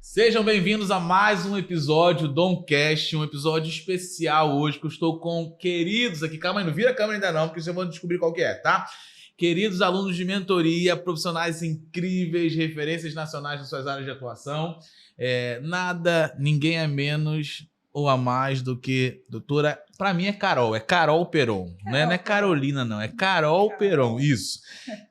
Sejam bem-vindos a mais um episódio do Domcast, um episódio especial hoje, que eu estou com queridos aqui. Calma aí, não vira a câmera ainda não, porque vocês vão descobrir qual que é, tá? Queridos alunos de mentoria, profissionais incríveis, referências nacionais nas suas áreas de atuação. Ninguém é menos ou a mais do que doutora... Para mim é Carol Peron. Não é Carolina, não. É Carol Peron, isso.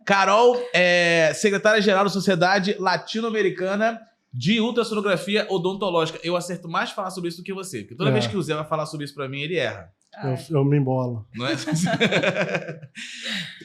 Carol é secretária-geral da Sociedade Latino-Americana de Ultrassonografia Odontológica. Eu acerto mais falar sobre isso do que você, porque toda vez que o Zé vai falar sobre isso para mim, ele erra. Eu me embolo. Não é?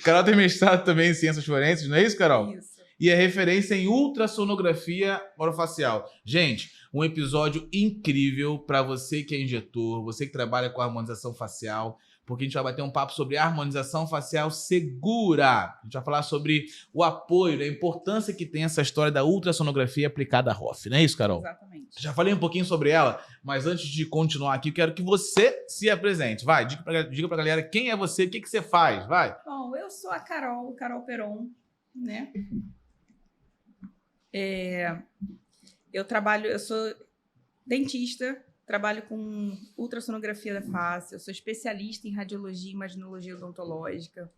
Carol tem mestrado também em Ciências Forenses, não é isso, Carol? Isso. E é referência em ultrassonografia orofacial. Gente, um episódio incrível para você que é injetor, você que trabalha com harmonização facial, porque a gente vai bater um papo sobre harmonização facial segura. A gente vai falar sobre o apoio, a importância que tem essa história da ultrassonografia aplicada à ROF. Não é isso, Carol? Exatamente. Já falei um pouquinho sobre ela, mas antes de continuar aqui, eu quero que você se apresente. Vai, diga pra galera quem é você, o que você faz, vai. Bom, eu sou a Carol Peron, né? Eu sou dentista, trabalho com ultrassonografia da face, eu sou especialista em radiologia e imaginologia odontológica.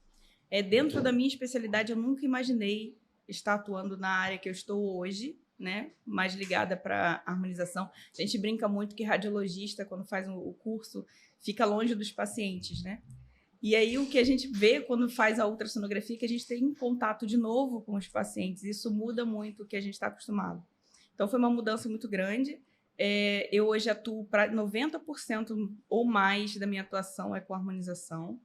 Dentro da minha especialidade, eu nunca imaginei estar atuando na área que eu estou hoje, né? Mais ligada para harmonização. A gente brinca muito que radiologista, quando faz o curso, fica longe dos pacientes, né? E aí o que a gente vê quando faz a ultrassonografia é que a gente tem contato de novo com os pacientes. Isso muda muito o que a gente está acostumado. Então foi uma mudança muito grande. Eu hoje atuo para 90% ou mais da minha atuação é com harmonização.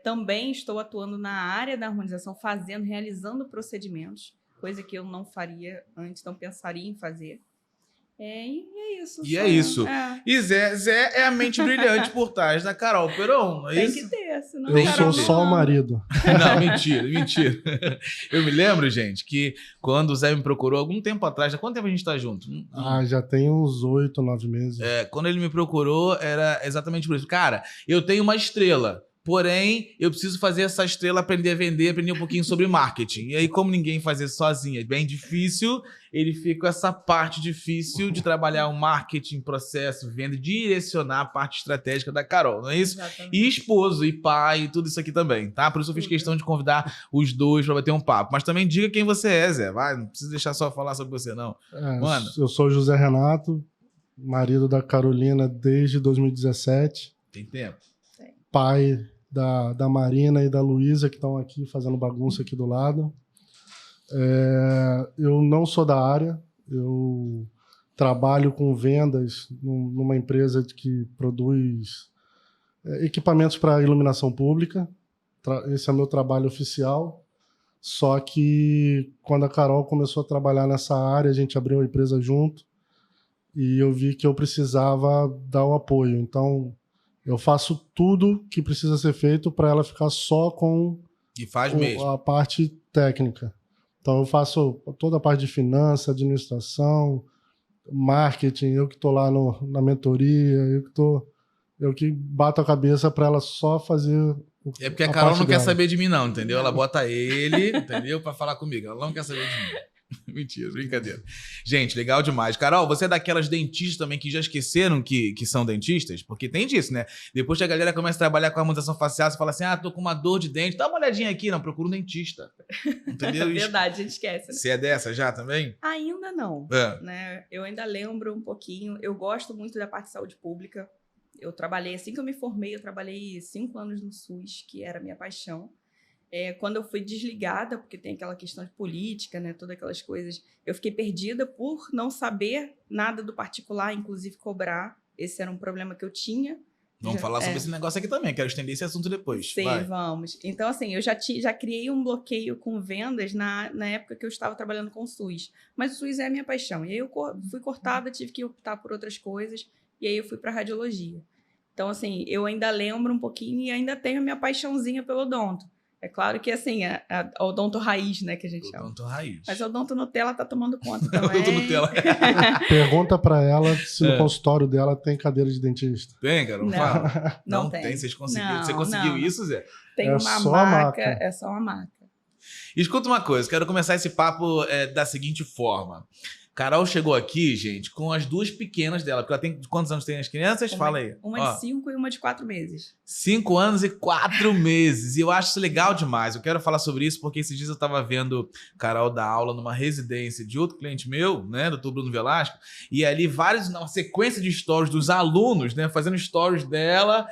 Também estou atuando na área da harmonização, realizando procedimentos, coisa que eu não faria antes, não pensaria em fazer. E é isso. E é isso. E Zé é a mente brilhante por trás da Carol Peron, não é Tem isso? que ter, senão Eu sou só o marido. Não, mentira. Eu me lembro, gente, que quando o Zé me procurou, algum tempo atrás, há quanto tempo a gente tá junto? Já tem uns 8, 9 meses. Quando ele me procurou, era exatamente por isso. Cara, eu tenho uma estrela, porém, eu preciso fazer essa estrela aprender a vender, aprender um pouquinho sobre marketing. E aí, como ninguém faz isso sozinho, é bem difícil, ele fica com essa parte difícil de trabalhar o marketing, processo, venda, direcionar a parte estratégica da Carol, não é isso? Exatamente. E esposo, e pai, e tudo isso aqui também, tá? Por isso eu fiz questão de convidar os dois pra bater um papo. Mas também diga quem você é, Zé. Vai, não precisa deixar só falar sobre você, não. Mano. Eu sou o José Renato, marido da Carolina desde 2017. Tem tempo? Pai da Marina e da Luísa, que estão aqui fazendo bagunça aqui do lado. Eu não sou da área, eu trabalho com vendas numa empresa que produz equipamentos para iluminação pública. Esse é o meu trabalho oficial. Só que quando a Carol começou a trabalhar nessa área, a gente abriu a empresa junto e eu vi que eu precisava dar o apoio. Então, eu faço tudo que precisa ser feito para ela ficar só com a parte técnica. Então, eu faço toda a parte de finanças, administração, marketing, eu que estou lá na mentoria, eu que bato a cabeça para ela só fazer. É porque a Carol não quer saber de mim, não, entendeu? Ela bota ele, entendeu? Para falar comigo. Ela não quer saber de mim. Mentira, brincadeira. Gente, legal demais. Carol, você é daquelas dentistas também que já esqueceram que são dentistas? Porque tem disso, né? Depois que a galera começa a trabalhar com a harmonização facial, você fala assim, tô com uma dor de dente, dá uma olhadinha aqui. Não, procura um dentista. Entendeu? Verdade, a gente esquece. Né? Você é dessa já também? Ainda não. Né? Eu ainda lembro um pouquinho. Eu gosto muito da parte de saúde pública. Eu trabalhei, assim que eu me formei, eu trabalhei 5 anos no SUS, que era a minha paixão. Quando eu fui desligada, porque tem aquela questão de política, né, todas aquelas coisas, eu fiquei perdida por não saber nada do particular, inclusive cobrar. Esse era um problema que eu tinha. Vamos falar sobre esse negócio aqui também, quero estender esse assunto depois. Sim, vamos. Então, assim, eu já criei um bloqueio com vendas na época que eu estava trabalhando com o SUS. Mas o SUS é a minha paixão. E aí eu fui cortada, tive que optar por outras coisas, e aí eu fui para radiologia. Então, assim, eu ainda lembro um pouquinho e ainda tenho a minha paixãozinha pelo odonto. É claro que, assim, a odonto raiz, né, que a gente chama. Odonto raiz. Mas a odonto Nutella tá tomando conta também. Odonto Nutella. Pergunta pra ela se no consultório dela tem cadeira de dentista. Tem, cara? Fala. Não tem. Vocês conseguiram. Você conseguiu isso, Zé? Tem uma maca. É só uma maca. Escuta uma coisa, quero começar esse papo da seguinte forma. Carol chegou aqui, gente, com as 2 pequenas dela. Porque ela tem... Quantos anos tem as crianças? Fala aí. Uma de 5 e uma de 4 meses. 5 anos e 4 meses. E eu acho isso legal demais. Eu quero falar sobre isso porque esses dias eu tava vendo Carol dar aula numa residência de outro cliente meu, né, do Bruno Velasco, e ali uma sequência de stories dos alunos, né, fazendo stories dela,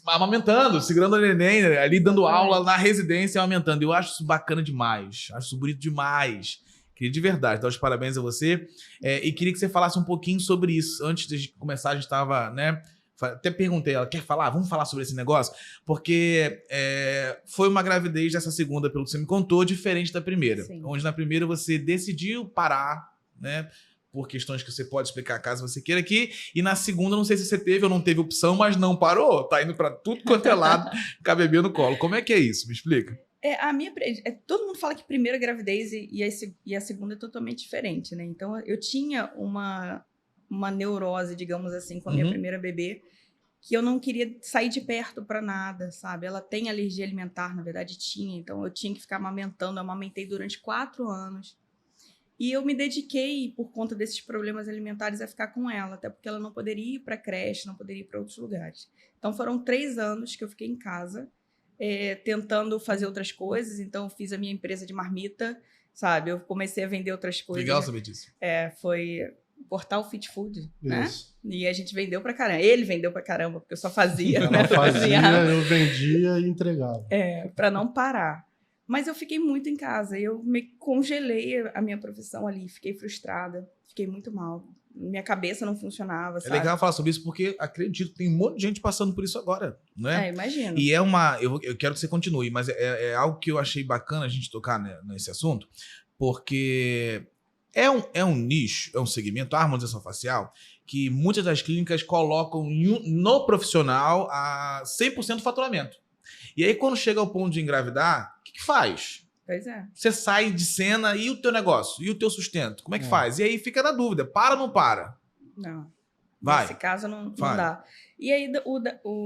amamentando, segurando a neném, ali dando aula na residência, amamentando. Eu acho isso bacana demais. Acho isso bonito demais. Queria de verdade dar os parabéns a você. E queria que você falasse um pouquinho sobre isso. Antes de começar, a gente estava, né? Até perguntei, ela quer falar? Vamos falar sobre esse negócio? Porque foi uma gravidez dessa segunda, pelo que você me contou, diferente da primeira. Sim. Onde na primeira você decidiu parar, né? Por questões que você pode explicar caso você queira aqui. E na segunda, não sei se você teve ou não teve opção, mas não parou. Tá indo para tudo quanto é lado com a bebê no colo. Como é que é isso? Me explica. Todo mundo fala que primeira gravidez e a segunda é totalmente diferente, né? Então, eu tinha uma neurose, digamos assim, com a minha primeira bebê, que eu não queria sair de perto para nada, sabe? Ela tem alergia alimentar, na verdade tinha, então eu tinha que ficar amamentando. Eu amamentei durante 4 anos. E eu me dediquei, por conta desses problemas alimentares, a ficar com ela, até porque ela não poderia ir para creche, não poderia ir para outros lugares. Então, foram 3 anos que eu fiquei em casa, tentando fazer outras coisas. Então, eu fiz a minha empresa de marmita, sabe? Eu comecei a vender outras coisas. Legal saber disso. Foi o portal Fit Food, né? Isso. E a gente vendeu pra caramba. Ele vendeu pra caramba, porque eu só fazia. Ela né? fazia, eu vendia e entregava. Pra não parar. Mas eu fiquei muito em casa. Eu me congelei a minha profissão ali. Fiquei frustrada. Fiquei muito mal. Minha cabeça não funcionava, sabe? É legal falar sobre isso porque acredito que tem um monte de gente passando por isso agora, não é? Imagino. E eu quero que você continue, mas é algo que eu achei bacana a gente tocar nesse assunto, porque é um nicho, é um segmento, a harmonização facial, que muitas das clínicas colocam no profissional a 100% faturamento. E aí, quando chega ao ponto de engravidar, o que faz? Pois é. Você sai de cena e o teu negócio? E o teu sustento? Como é que faz? E aí fica na dúvida. Para ou não para? Não. Vai. Nesse caso, não dá. E aí,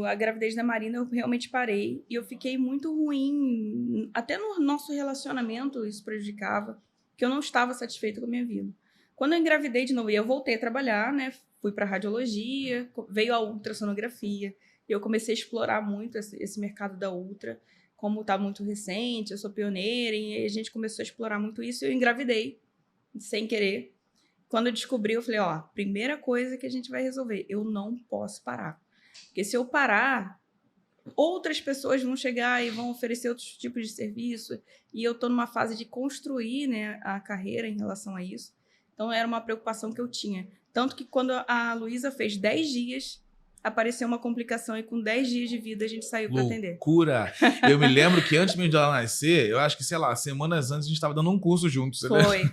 a gravidez da Marina, eu realmente parei. E eu fiquei muito ruim. Até no nosso relacionamento, isso prejudicava. Que eu não estava satisfeita com a minha vida. Quando eu engravidei de novo, eu voltei a trabalhar, né? Fui para radiologia, veio a ultrassonografia. E eu comecei a explorar muito esse mercado da ultra. Como está muito recente, eu sou pioneira, e a gente começou a explorar muito isso, e eu engravidei, sem querer. Quando eu descobri, eu falei, primeira coisa que a gente vai resolver, eu não posso parar. Porque se eu parar, outras pessoas vão chegar e vão oferecer outros tipos de serviço, e eu estou numa fase de construir, né, a carreira em relação a isso. Então, era uma preocupação que eu tinha. Tanto que quando a Luísa fez 10 dias... apareceu uma complicação e com 10 dias de vida a gente saiu para atender. Loucura! Eu me lembro que antes mesmo de ela nascer, eu acho que, sei lá, semanas antes a gente estava dando um curso juntos. Foi.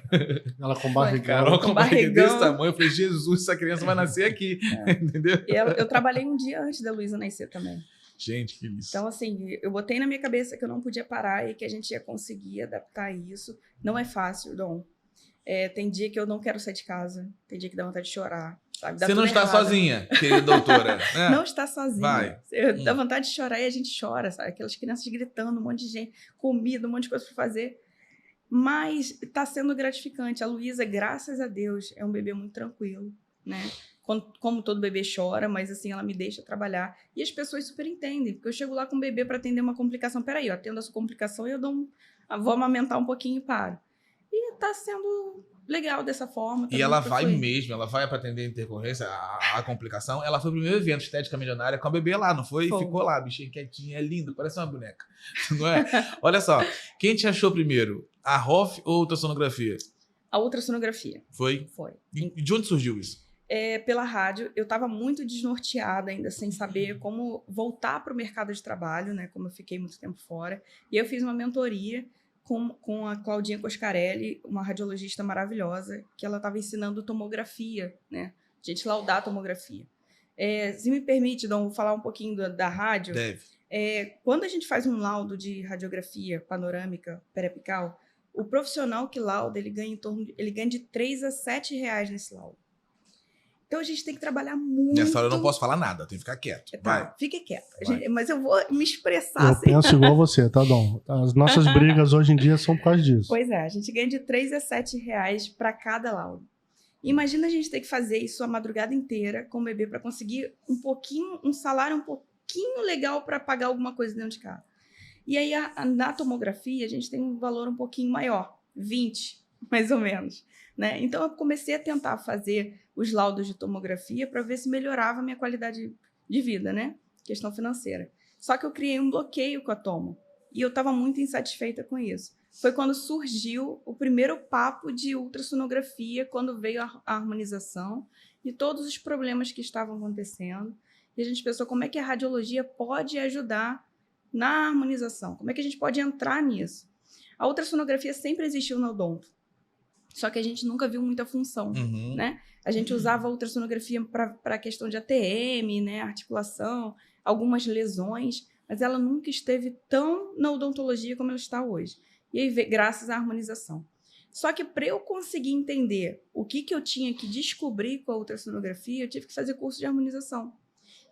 Ela com barrigão. Carol com barrigão desse tamanho. Eu falei, Jesus, essa criança vai nascer aqui. Entendeu? E eu trabalhei um dia antes da Luísa nascer também. Gente, que isso. Então, assim, eu botei na minha cabeça que eu não podia parar e que a gente ia conseguir adaptar isso. Não é fácil, Dom. Tem dia que eu não quero sair de casa. Tem dia que dá vontade de chorar. Sabe? Você não está errado. Sozinha, querida doutora. Não está sozinha. Vai. Dá vontade de chorar e a gente chora, sabe? Aquelas crianças gritando, um monte de gente, comida, um monte de coisa para fazer. Mas está sendo gratificante. A Luísa, graças a Deus, é um bebê muito tranquilo, né? Como todo bebê chora, mas assim, ela me deixa trabalhar. E as pessoas super entendem, porque eu chego lá com o bebê para atender uma complicação. Peraí, eu atendo a sua complicação e eu vou amamentar um pouquinho e paro. E está sendo... legal dessa forma. E ela vai mesmo, ela vai para atender a intercorrência, a complicação. Ela foi pro primeiro evento Estética Milionária com a bebê lá, não foi? E ficou lá, bichinha quietinha, é lindo, parece uma boneca. Não é? Olha só, quem te achou primeiro? A ROF ou a ultrassonografia? A ultrassonografia. Foi? Foi. E de onde surgiu isso? Pela rádio, eu estava muito desnorteada ainda, sem saber como voltar para o mercado de trabalho, né? Como eu fiquei muito tempo fora. E eu fiz uma mentoria com a Claudinha Coscarelli, uma radiologista maravilhosa, que ela estava ensinando tomografia, né? A gente laudar a tomografia. Se me permite, Dom, vou falar um pouquinho da rádio. Deve. Quando a gente faz um laudo de radiografia panorâmica periapical, o profissional que lauda, ele ganha de R$3 a R$7 nesse laudo. Então, a gente tem que trabalhar muito... Nessa hora eu não posso falar nada, tem que ficar quieto. Vai. Fique quieto. Mas eu vou me expressar. Eu assim. penso igual você, tá, Dom? As nossas brigas hoje em dia são por causa disso. Pois é, a gente ganha de R$3 a R$7 para cada laudo. Imagina a gente ter que fazer isso a madrugada inteira com o bebê para conseguir um salário um pouquinho legal para pagar alguma coisa dentro de casa. E aí, na tomografia, a gente tem um valor um pouquinho maior, 20, mais ou menos, né? Então, eu comecei a tentar fazer os laudos de tomografia para ver se melhorava a minha qualidade de vida, né? Questão financeira. Só que eu criei um bloqueio com a tomo. E eu estava muito insatisfeita com isso. Foi quando surgiu o primeiro papo de ultrassonografia, quando veio a harmonização e todos os problemas que estavam acontecendo. E a gente pensou como é que a radiologia pode ajudar na harmonização, como é que a gente pode entrar nisso. A ultrassonografia sempre existiu no odonto, só que a gente nunca viu muita função, né? A gente usava a ultrassonografia para a questão de ATM, né, articulação, algumas lesões, mas ela nunca esteve tão na odontologia como ela está hoje. E aí, graças à harmonização. Só que para eu conseguir entender o que eu tinha que descobrir com a ultrassonografia, eu tive que fazer curso de harmonização.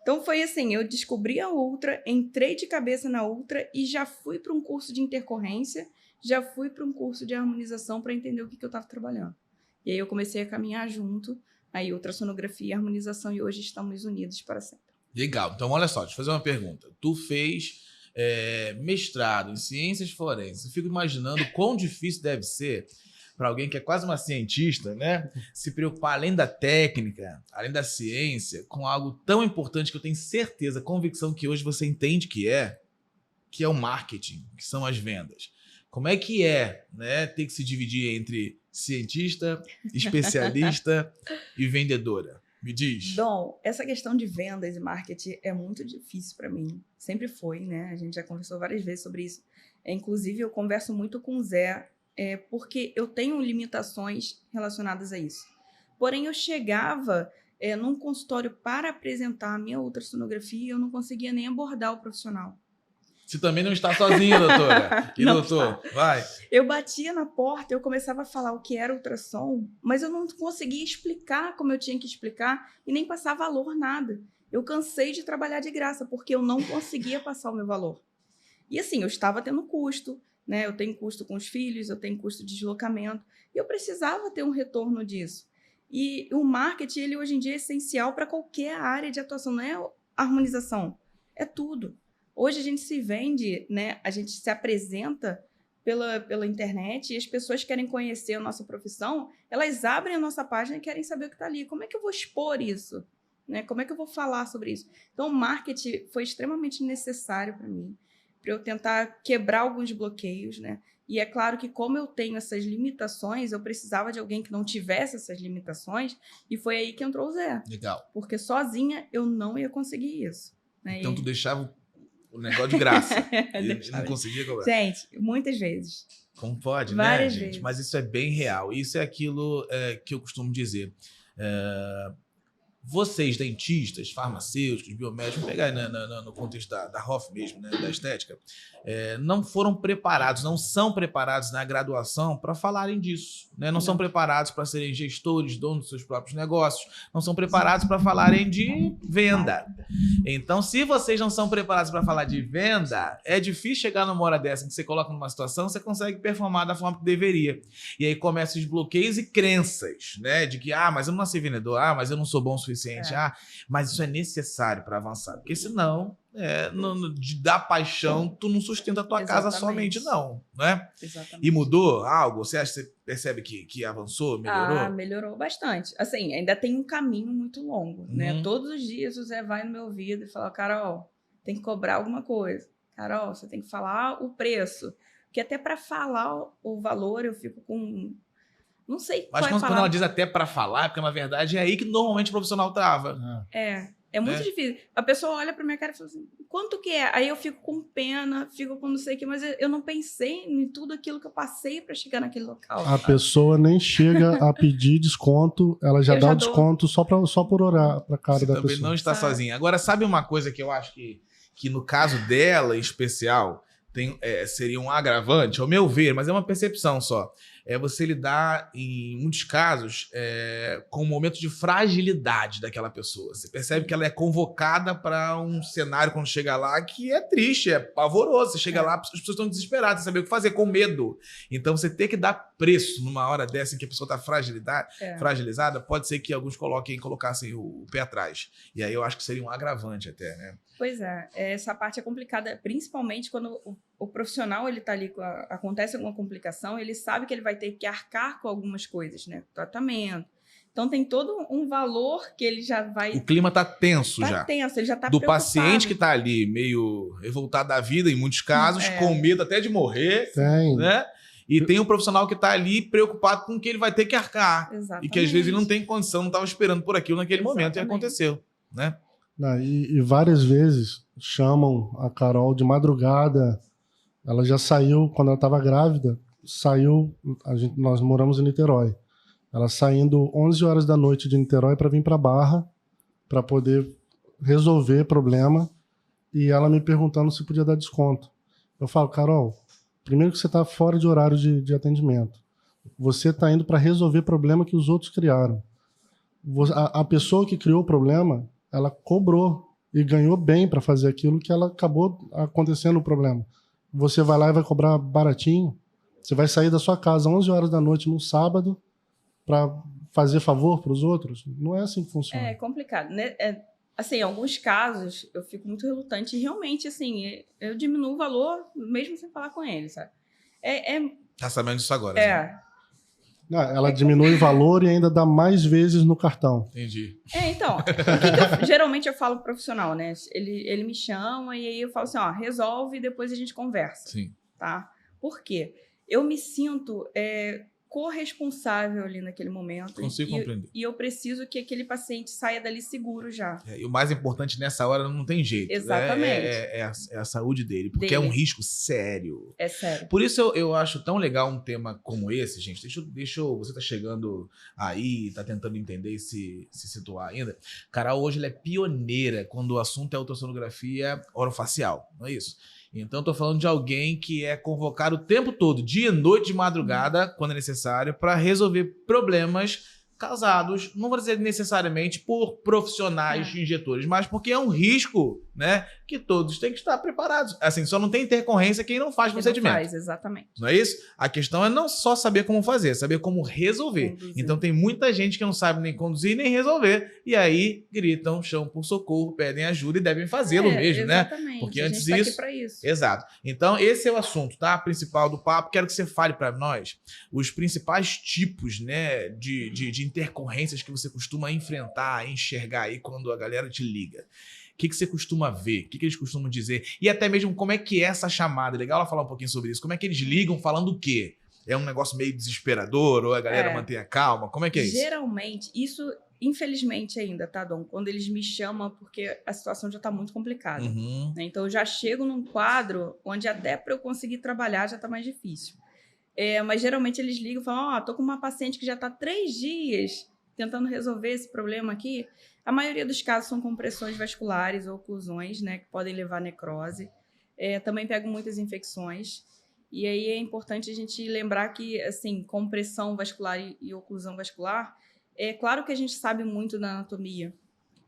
Então foi assim, eu descobri a ultra, entrei de cabeça na ultra e já fui para um curso de intercorrência, já fui para um curso de harmonização para entender o que eu estava trabalhando. E aí eu comecei a caminhar junto, aí ultrassonografia e harmonização, e hoje estamos unidos para sempre. Legal. Então, olha só, deixa eu fazer uma pergunta. Tu fez mestrado em ciências forenses. Eu fico imaginando quão difícil deve ser para alguém que é quase uma cientista, né, se preocupar além da técnica, além da ciência, com algo tão importante que eu tenho certeza, convicção que hoje você entende que é o marketing, que são as vendas. Como é que né, ter que se dividir entre cientista, especialista e vendedora? Me diz. Dom, essa questão de vendas e marketing é muito difícil para mim. Sempre foi, né? A gente já conversou várias vezes sobre isso. Inclusive, eu converso muito com o Zé, porque eu tenho limitações relacionadas a isso. Porém, eu chegava num consultório para apresentar a minha ultrassonografia e eu não conseguia nem abordar o profissional. Você também não está sozinha, doutora. E doutor, vai. Eu batia na porta, eu começava a falar o que era ultrassom, mas eu não conseguia explicar como eu tinha que explicar e nem passar valor, nada. Eu cansei de trabalhar de graça, porque eu não conseguia passar o meu valor. E assim, eu estava tendo custo, né? Eu tenho custo com os filhos, eu tenho custo de deslocamento, e eu precisava ter um retorno disso. E o marketing, ele hoje em dia é essencial para qualquer área de atuação, não é harmonização, é tudo. Hoje a gente se vende, né? A gente se apresenta pela internet e as pessoas querem conhecer a nossa profissão, elas abrem a nossa página e querem saber o que está ali. Como é que eu vou expor isso? Né? Como é que eu vou falar sobre isso? Então, o marketing foi extremamente necessário para mim, para eu tentar quebrar alguns bloqueios, né? E é claro que como eu tenho essas limitações, eu precisava de alguém que não tivesse essas limitações, e foi aí que entrou o Zé. Legal. Porque sozinha eu não ia conseguir isso. Né? Então, tu deixava o negócio de graça. Ele não conseguia cobrar. Gente, muitas vezes. Como pode, Várias né, gente? vezes. Mas isso é bem real. Isso é aquilo que eu costumo dizer. Vocês, dentistas, farmacêuticos, biomédicos, vamos pegar no contexto da Hoff mesmo, né, da estética, não foram preparados, não são preparados na graduação para falarem disso. Né? Não são preparados para serem gestores, donos dos seus próprios negócios, não são preparados para falarem de venda. Então, se vocês não são preparados para falar de venda, é difícil chegar numa hora dessa em que você coloca numa situação, você consegue performar da forma que deveria. E aí começam os bloqueios e crenças, né? De que, mas eu não nasci vendedor, mas eu não sou bom o suficiente, mas isso é necessário para avançar. Porque senão, da paixão, tu não sustenta a tua casa somente, não. Né? Exatamente. E mudou algo? Você percebe que avançou, melhorou? Melhorou bastante. Assim, ainda tem um caminho muito longo, né? Todos os dias o Zé vai no meu ouvido e fala, Carol, tem que cobrar alguma coisa. Carol, você tem que falar o preço. Porque até para falar o valor, eu fico com... Não sei qual Mas quando ela diz até para falar, porque na verdade é aí que normalmente o profissional trava. É muito difícil. A pessoa olha pra minha cara e fala assim, quanto que é? Aí eu fico com pena, fico com não sei o que, mas eu não pensei em tudo aquilo que eu passei para chegar naquele local. A pessoa nem chega a pedir desconto, ela já dá o desconto só por orar pra cara da pessoa. Você também não está sozinha. Agora, sabe uma coisa que eu acho que no caso dela em especial seria um agravante, ao meu ver, mas é uma percepção só. é você lidar, em muitos casos, com um momento de fragilidade daquela pessoa. Você percebe que ela é convocada para um cenário, quando chega lá, que é triste, é pavoroso. Você chega lá, as pessoas estão desesperadas, sem saber o que fazer, com medo. Então, você tem que dar preço numa hora dessa em que a pessoa está fragilizada, pode ser que alguns colocassem o pé atrás. E aí eu acho que seria um agravante até, né? Pois é, essa parte é complicada, principalmente quando o profissional ele tá ali, acontece alguma complicação, ele sabe que ele vai ter que arcar com algumas coisas, né? Tratamento. Então tem todo um valor que ele já vai... O clima tá tenso já. Tá tenso, ele já tá do preocupado. paciente que tá ali meio revoltado da vida, em muitos casos, com medo até de morrer, né? E tem um profissional que tá ali preocupado com o que ele vai ter que arcar. Exatamente. E que às vezes ele não tem condição, não estava esperando por aquilo naquele momento e aconteceu, né? E várias vezes chamam a Carol de madrugada. Ela já saiu, quando ela estava grávida, nós moramos em Niterói. Ela saindo 11 horas da noite de Niterói para vir para Barra, para poder resolver problema, e ela me perguntando se podia dar desconto. Eu falo, Carol, primeiro que você está fora de horário de atendimento. Você está indo para resolver problema que os outros criaram. A pessoa que criou o problema, ela cobrou e ganhou bem para fazer aquilo que ela acabou acontecendo o problema. Você vai lá e vai cobrar baratinho. Você vai sair da sua casa 11 horas da noite num sábado para fazer favor para os outros. Não é assim que funciona. É complicado, né? Assim, em alguns casos, eu fico muito relutante e realmente, assim, eu diminuo o valor mesmo sem falar com ele, sabe? Tá sabendo disso agora, né? Não, ela diminui o valor e ainda dá mais vezes no cartão. Entendi. Então, geralmente eu falo pro profissional, né? Ele me chama e aí eu falo assim, ó, resolve e depois a gente conversa. Sim. Tá? Por quê? Eu me sinto corresponsável ali naquele momento. Consigo compreender. E eu preciso que aquele paciente saia dali seguro já. E o mais importante nessa hora não tem jeito. Exatamente. É a saúde dele, porque é um risco sério. É sério. Por isso eu acho tão legal um tema como esse, gente. Você tá chegando aí, tá tentando entender e se situar ainda. Carol hoje ela é pioneira quando o assunto é ultrassonografia orofacial, não é isso? Então, estou falando de alguém que é convocado o tempo todo, dia, noite, de madrugada, quando é necessário, para resolver problemas causados, não vou dizer necessariamente por profissionais injetores, mas porque é um risco, né, que todos têm que estar preparados. Assim, só não tem intercorrência quem não faz procedimento. Não faz, exatamente. Não é isso? A questão é não só saber como fazer, é saber como resolver. Conduzir. Então tem muita gente que não sabe nem conduzir nem resolver, e aí gritam, chamam por socorro, pedem ajuda e devem fazê-lo mesmo, exatamente. né? Porque a antes gente tá disso... aqui pra isso. Exato. Então esse é o assunto, tá? Principal do papo. Quero que você fale para nós os principais tipos, né, de intercorrências que você costuma enfrentar, enxergar aí quando a galera te liga. O que você costuma ver? O que eles costumam dizer? E até mesmo como é que é essa chamada? Legal ela falar um pouquinho sobre isso. Como é que eles ligam falando o quê? É um negócio meio desesperador? Ou a galera mantém a calma? Como é que é isso? Geralmente, isso, infelizmente ainda, tá, Dom? Quando eles me chamam, porque a situação já tá muito complicada. Uhum. Né? Então, eu já chego num quadro onde até para eu conseguir trabalhar já tá mais difícil. Mas geralmente eles ligam e falam, tô com uma paciente que já tá 3 dias tentando resolver esse problema aqui. A maioria dos casos são compressões vasculares ou oclusões, né, que podem levar a necrose. Também pegam muitas infecções. E aí é importante a gente lembrar que, assim, compressão vascular e oclusão vascular, é claro que a gente sabe muito da anatomia,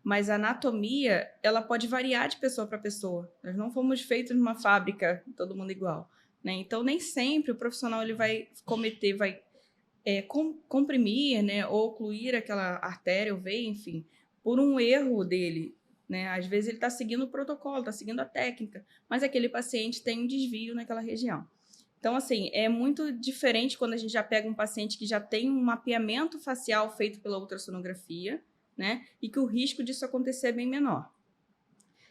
mas a anatomia, ela pode variar de pessoa para pessoa. Nós não fomos feitos numa fábrica, todo mundo igual, né? Então, nem sempre o profissional ele vai comprimir, né, ou ocluir aquela artéria ou veia, enfim, por um erro dele, né? Às vezes ele está seguindo o protocolo, está seguindo a técnica, mas aquele paciente tem um desvio naquela região. Então, assim, é muito diferente quando a gente já pega um paciente que já tem um mapeamento facial feito pela ultrassonografia, né? E que o risco disso acontecer é bem menor.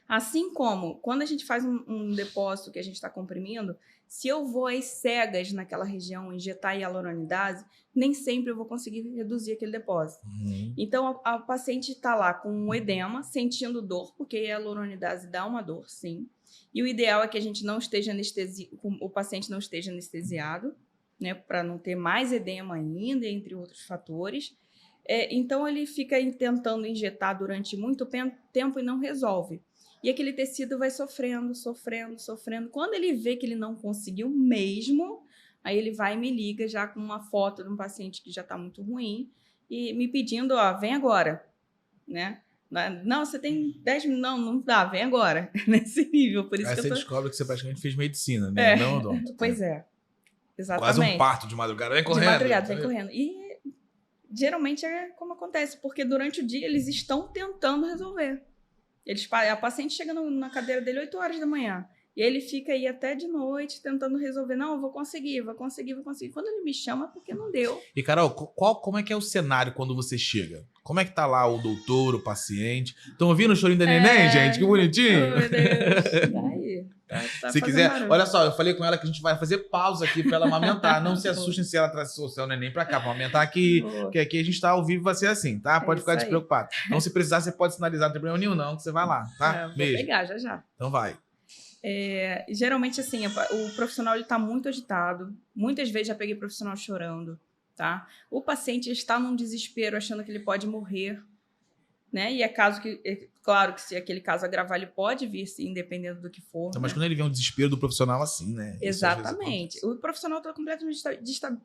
Assim como, quando a gente faz um depósito que a gente está comprimindo, se eu vou às cegas naquela região injetar hialuronidase, nem sempre eu vou conseguir reduzir aquele depósito. Uhum. Então, a paciente está lá com um edema, sentindo dor, porque a hialuronidase dá uma dor, sim. E o ideal é que a gente não esteja o paciente não esteja anestesiado, né, para não ter mais edema ainda, entre outros fatores. Então, ele fica tentando injetar durante muito tempo e não resolve. E aquele tecido vai sofrendo. Quando ele vê que ele não conseguiu mesmo, Aí ele vai e me liga já com uma foto de um paciente que já está muito ruim e me pedindo, ó, vem agora, né? Não, você tem 10 minutos. Não dá, vem agora. Nesse nível, por isso Aí que você eu tô... descobre que você praticamente fez medicina, né? Não odonto. Pois é, exatamente. Quase um parto de madrugada. Vem correndo. De madrugada, vem correndo. E geralmente é como acontece, porque durante o dia eles estão tentando resolver. A paciente chega na cadeira dele 8 horas da manhã. E ele fica aí até de noite tentando resolver. Não, eu vou conseguir. Quando ele me chama, é porque não deu. E, Carol, como é que é o cenário quando você chega? Como é que tá lá o doutor, o paciente? Estão ouvindo o chorinho da neném, gente? Que bonitinho. Oh, meu Deus. Daí. Se quiser, olha só, eu falei com ela que a gente vai fazer pausa aqui para ela amamentar. Não se assustem se ela traz o seu neném para cá, para amamentar aqui, porque aqui a gente tá ao vivo, vai ser assim, tá? Pode ficar despreocupado. Então, se precisar, você pode sinalizar, não tem problema nenhum, não, que você vai lá, tá? Vou pegar já. Então vai. Geralmente, assim, o profissional está muito agitado. Muitas vezes já peguei profissional chorando, tá? O paciente está num desespero, achando que ele pode morrer, né? E claro que se aquele caso agravar, ele pode vir, sim, dependendo do que for. Então, mas quando ele vê um desespero do profissional assim, né? Exatamente. O profissional está completamente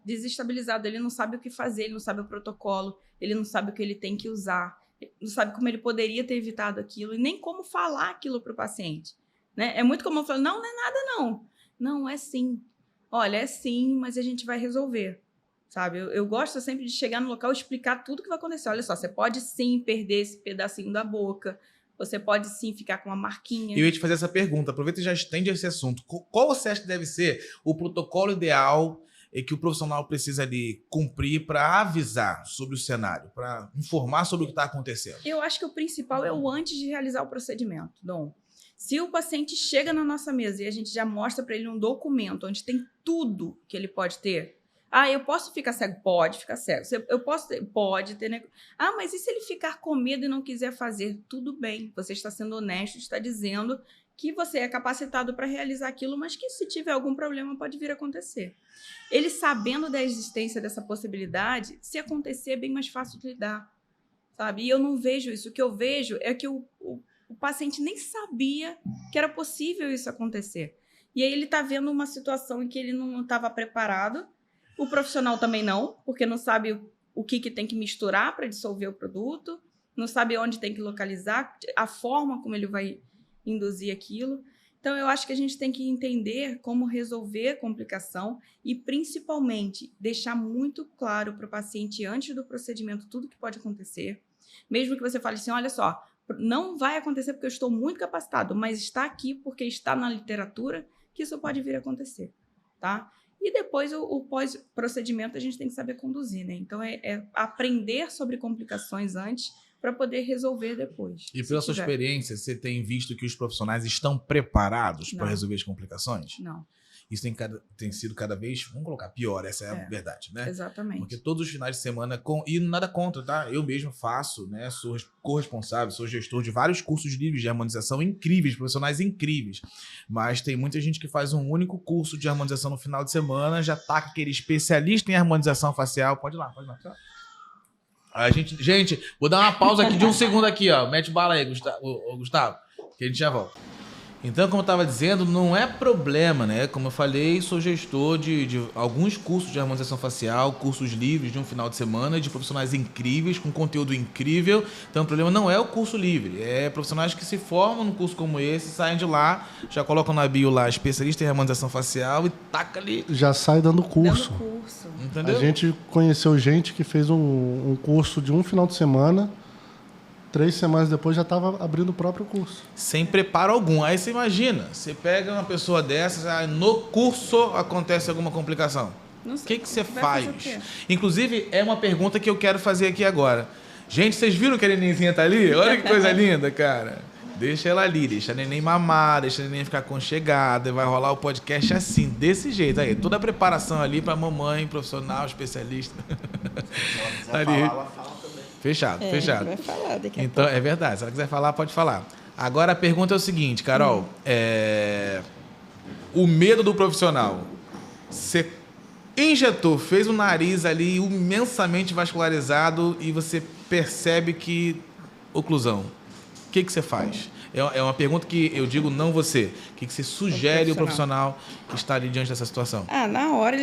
desestabilizado. Ele não sabe o que fazer, ele não sabe o protocolo, ele não sabe o que ele tem que usar, ele não sabe como ele poderia ter evitado aquilo e nem como falar aquilo para o paciente. Né? É muito comum falar, não é nada, não. Não, é sim. Olha, é sim, mas a gente vai resolver. Sabe? Eu gosto sempre de chegar no local e explicar tudo o que vai acontecer. Olha só, você pode sim perder esse pedacinho da boca, você pode sim ficar com uma marquinha. Eu ia te fazer essa pergunta, aproveita e já estende esse assunto. Qual você acha que deve ser o protocolo ideal que o profissional precisa ali cumprir para avisar sobre o cenário, para informar sobre o que está acontecendo? Eu acho que o principal é o antes de realizar o procedimento, Dom. Se o paciente chega na nossa mesa e a gente já mostra para ele um documento onde tem tudo que ele pode ter. Eu posso ficar cego? Pode ficar cego. Eu posso ter? Pode ter. Mas e se ele ficar com medo e não quiser fazer? Tudo bem. Você está sendo honesto, está dizendo que você é capacitado para realizar aquilo, mas que se tiver algum problema pode vir a acontecer. Ele sabendo da existência dessa possibilidade, se acontecer é bem mais fácil de lidar, sabe? E eu não vejo isso. O que eu vejo é que o paciente nem sabia que era possível isso acontecer. E aí ele está vendo uma situação em que ele não estava preparado, o profissional também não, porque não sabe o que tem que misturar para dissolver o produto, não sabe onde tem que localizar, a forma como ele vai induzir aquilo. Então, eu acho que a gente tem que entender como resolver a complicação e, principalmente, deixar muito claro para o paciente, antes do procedimento, tudo que pode acontecer. Mesmo que você fale assim, olha só, não vai acontecer porque eu estou muito capacitado, mas está aqui porque está na literatura que isso pode vir a acontecer, tá? E depois, o pós-procedimento, a gente tem que saber conduzir, né? Então, é aprender sobre complicações antes para poder resolver depois. E pela sua experiência, você tem visto que os profissionais estão preparados para resolver as complicações? Não. Isso tem sido cada vez, vamos colocar, pior, essa é a verdade, né? Exatamente. Porque todos os finais de semana, e nada contra, tá? Eu mesmo faço, né? Sou corresponsável, sou gestor de vários cursos livres de harmonização incríveis, profissionais incríveis. Mas tem muita gente que faz um único curso de harmonização no final de semana, já tá com aquele especialista em harmonização facial. Pode ir lá. Gente, vou dar uma pausa aqui de um segundo aqui, ó. Mete bala aí, Gustavo, que a gente já volta. Então, como eu estava dizendo, não é problema, né? Como eu falei, sou gestor de alguns cursos de harmonização facial, cursos livres de um final de semana, de profissionais incríveis, com conteúdo incrível. Então, o problema não é o curso livre, é profissionais que se formam num curso como esse, saem de lá, já colocam na bio lá, especialista em harmonização facial e taca ali. Já sai dando curso. Entendeu? A gente conheceu gente que fez um curso de um final de semana, 3 semanas depois já estava abrindo o próprio curso. Sem preparo algum. Aí você imagina, você pega uma pessoa dessas, no curso acontece alguma complicação. O que você faz? Inclusive, é uma pergunta que eu quero fazer aqui agora. Gente, vocês viram que a nenenzinha tá ali? Olha que coisa linda, cara. Deixa ela ali, deixa a neném mamar, deixa a neném ficar aconchegada, e vai rolar o podcast assim, desse jeito. Aí, toda a preparação ali pra mamãe, profissional, especialista. Se ela quiser falar, ela fala também. Fechado. Vai falar daqui a então, é verdade. Se ela quiser falar, pode falar. Agora, a pergunta é o seguinte, Carol. O medo do profissional. Você injetou, fez o nariz ali imensamente vascularizado e você percebe que... oclusão. O que você faz? É uma pergunta que eu digo não você. O que você sugere ao profissional que está ali diante dessa situação? Na hora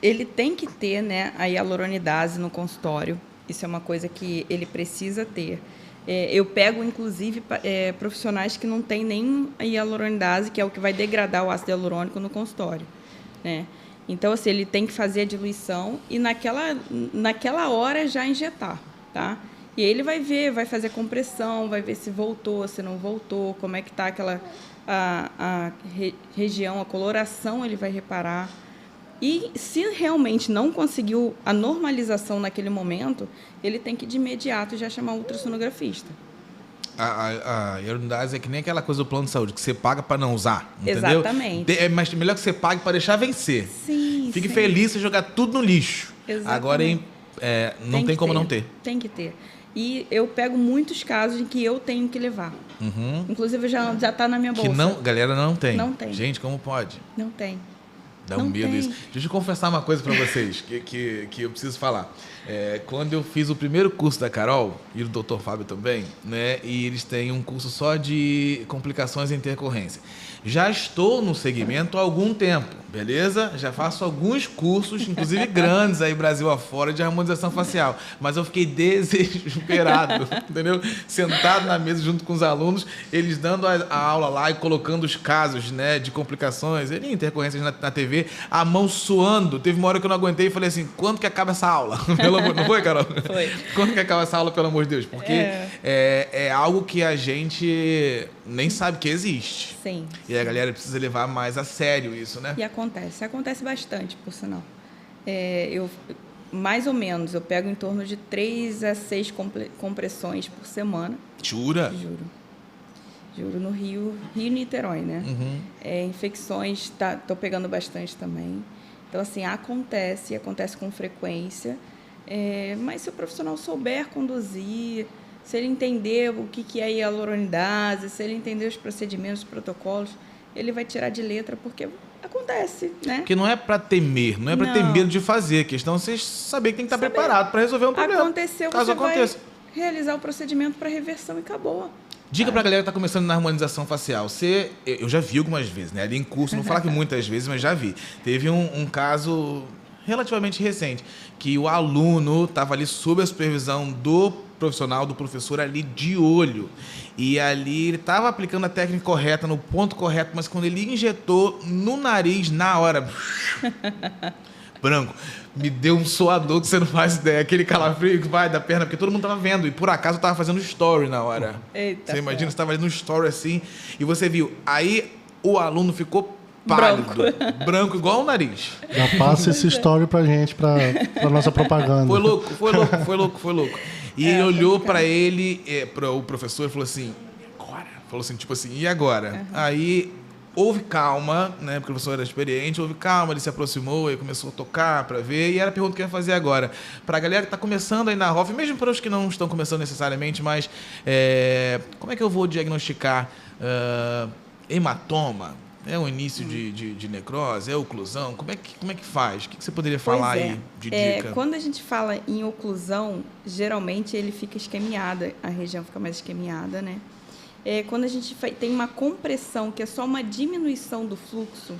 ele tem que ter, né, a hialuronidase no consultório. Isso é uma coisa que ele precisa ter. Eu pego, inclusive, profissionais que não têm nem a hialuronidase, que é o que vai degradar o ácido hialurônico no consultório, né? Então, assim, ele tem que fazer a diluição e naquela hora já injetar, tá? E aí ele vai ver, vai fazer compressão, vai ver se voltou, se não voltou, como é que está aquela região, a coloração, ele vai reparar. E se realmente não conseguiu a normalização naquele momento, ele tem que de imediato já chamar o ultrassonografista. A hialuronidase é que nem aquela coisa do plano de saúde, que você paga para não usar, entendeu? Exatamente. Mas melhor que você pague para deixar vencer. Sim, Fique sim. feliz se jogar tudo no lixo. Exatamente. Agora, não tem como não ter. Tem que ter. E eu pego muitos casos em que eu tenho que levar. Uhum. Inclusive, já está na minha bolsa. Que galera não tem. Não tem. Gente, como pode? Não tem. Dá um medo isso. Deixa eu confessar uma coisa para vocês que eu preciso falar. Quando eu fiz o primeiro curso da Carol e do Dr. Fábio também, né? E eles têm um curso só de complicações e intercorrência. Já estou no segmento há algum tempo, beleza? Já faço alguns cursos, inclusive grandes aí Brasil afora, de harmonização facial. Mas eu fiquei desesperado, entendeu? Sentado na mesa junto com os alunos, eles dando a aula lá e colocando os casos, né, de complicações, intercorrências na TV, a mão suando. Teve uma hora que eu não aguentei e falei assim, quando que acaba essa aula? Não foi, Carol? Foi. Quando que acaba essa aula, pelo amor de Deus? Porque é algo que a gente nem sabe que existe. Sim. E a galera precisa levar mais a sério isso, né? E acontece bastante, por sinal. Mais ou menos, eu pego em torno de 3 a 6 compressões por semana. Jura? Juro, no Rio e Niterói, né? Uhum. Infecções, tô pegando bastante também. Então, assim, acontece com frequência. Mas se o profissional souber conduzir, se ele entender o que é a hialuronidase, se ele entender os procedimentos, os protocolos, ele vai tirar de letra, porque acontece, né? Porque não é para temer, não é para ter medo de fazer. A questão é você saber que tem que estar preparado para resolver um problema. Aconteceu, caso você aconteça. vai realizar o procedimento para reversão e acabou. Diga pra galera que tá começando na harmonização facial. Eu já vi algumas vezes, né? Ali em curso, não vou falar que muitas vezes, mas já vi. Teve um caso relativamente recente, que o aluno estava ali sob a supervisão do profissional, do professor ali de olho. E ali ele estava aplicando a técnica correta, no ponto correto, mas quando ele injetou no nariz, na hora... branco, me deu um suador que você não faz ideia. Aquele calafrio que vai da perna, porque todo mundo tava vendo. E por acaso eu tava fazendo story na hora. Eita, você imagina, você tava ali no story assim, e você viu. Aí o aluno ficou pálido, branco igual o nariz. Já passa esse story pra gente, pra nossa propaganda. Foi louco. E ele olhou pra ele, para o professor, e falou assim, e agora? Falou assim, tipo assim, e agora? Uhum. Aí houve calma, né? Porque o professor era experiente, houve calma, ele se aproximou e começou a tocar para ver, e era a pergunta que eu ia fazer agora. Para a galera que está começando aí na ROF, mesmo para os que não estão começando necessariamente, mas como é que eu vou diagnosticar hematoma? É o início de necrose? É oclusão? Como é que faz? O que você poderia falar aí de dica? Quando a gente fala em oclusão, geralmente ele fica esquemiada, a região fica mais esquemiada, né? Quando a gente tem uma compressão, que é só uma diminuição do fluxo,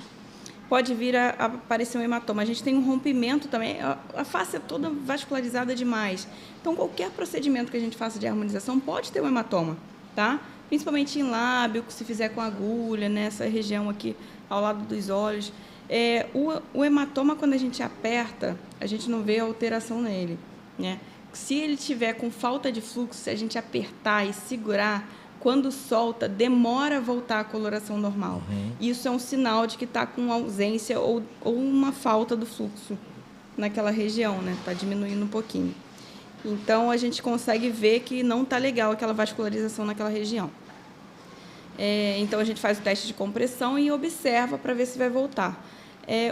pode vir a aparecer um hematoma. A gente tem um rompimento também, a face é toda vascularizada demais. Então, qualquer procedimento que a gente faça de harmonização pode ter um hematoma, tá? Principalmente em lábio, se fizer com agulha, nessa região aqui ao lado dos olhos. O hematoma, quando a gente aperta, a gente não vê alteração nele, né? Se ele tiver com falta de fluxo, se a gente apertar e segurar, quando solta, demora a voltar à coloração normal. Uhum. Isso é um sinal de que está com ausência ou uma falta do fluxo naquela região, né? Está diminuindo um pouquinho. Então, a gente consegue ver que não está legal aquela vascularização naquela região. Então, a gente faz o teste de compressão e observa para ver se vai voltar.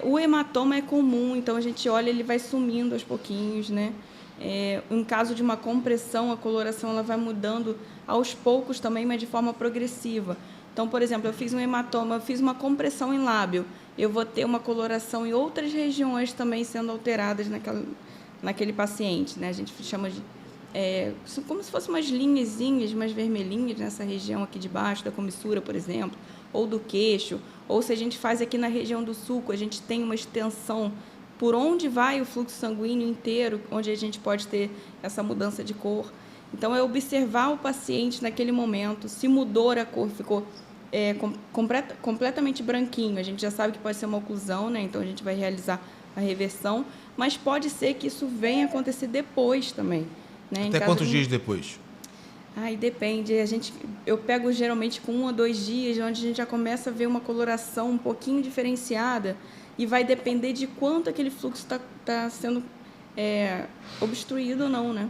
O hematoma é comum, então a gente olha, ele vai sumindo aos pouquinhos, né? Em caso de uma compressão, a coloração ela vai mudando aos poucos também, mas de forma progressiva. Então, por exemplo, eu fiz um hematoma, eu fiz uma compressão em lábio, eu vou ter uma coloração em outras regiões também sendo alteradas naquele paciente, né? A gente chama como se fossem umas linhazinhas, umas vermelhinhas nessa região aqui de baixo da comissura, por exemplo, ou do queixo, ou se a gente faz aqui na região do sulco, a gente tem uma extensão por onde vai o fluxo sanguíneo inteiro, onde a gente pode ter essa mudança de cor. Então, é observar o paciente naquele momento, se mudou a cor, ficou completamente branquinho, a gente já sabe que pode ser uma oclusão, né? Então a gente vai realizar a reversão, mas pode ser que isso venha acontecer depois também, né? Até quantos dias depois? Aí depende, eu pego geralmente com 1 ou 2 dias, onde a gente já começa a ver uma coloração um pouquinho diferenciada e vai depender de quanto aquele fluxo está sendo obstruído ou não, né?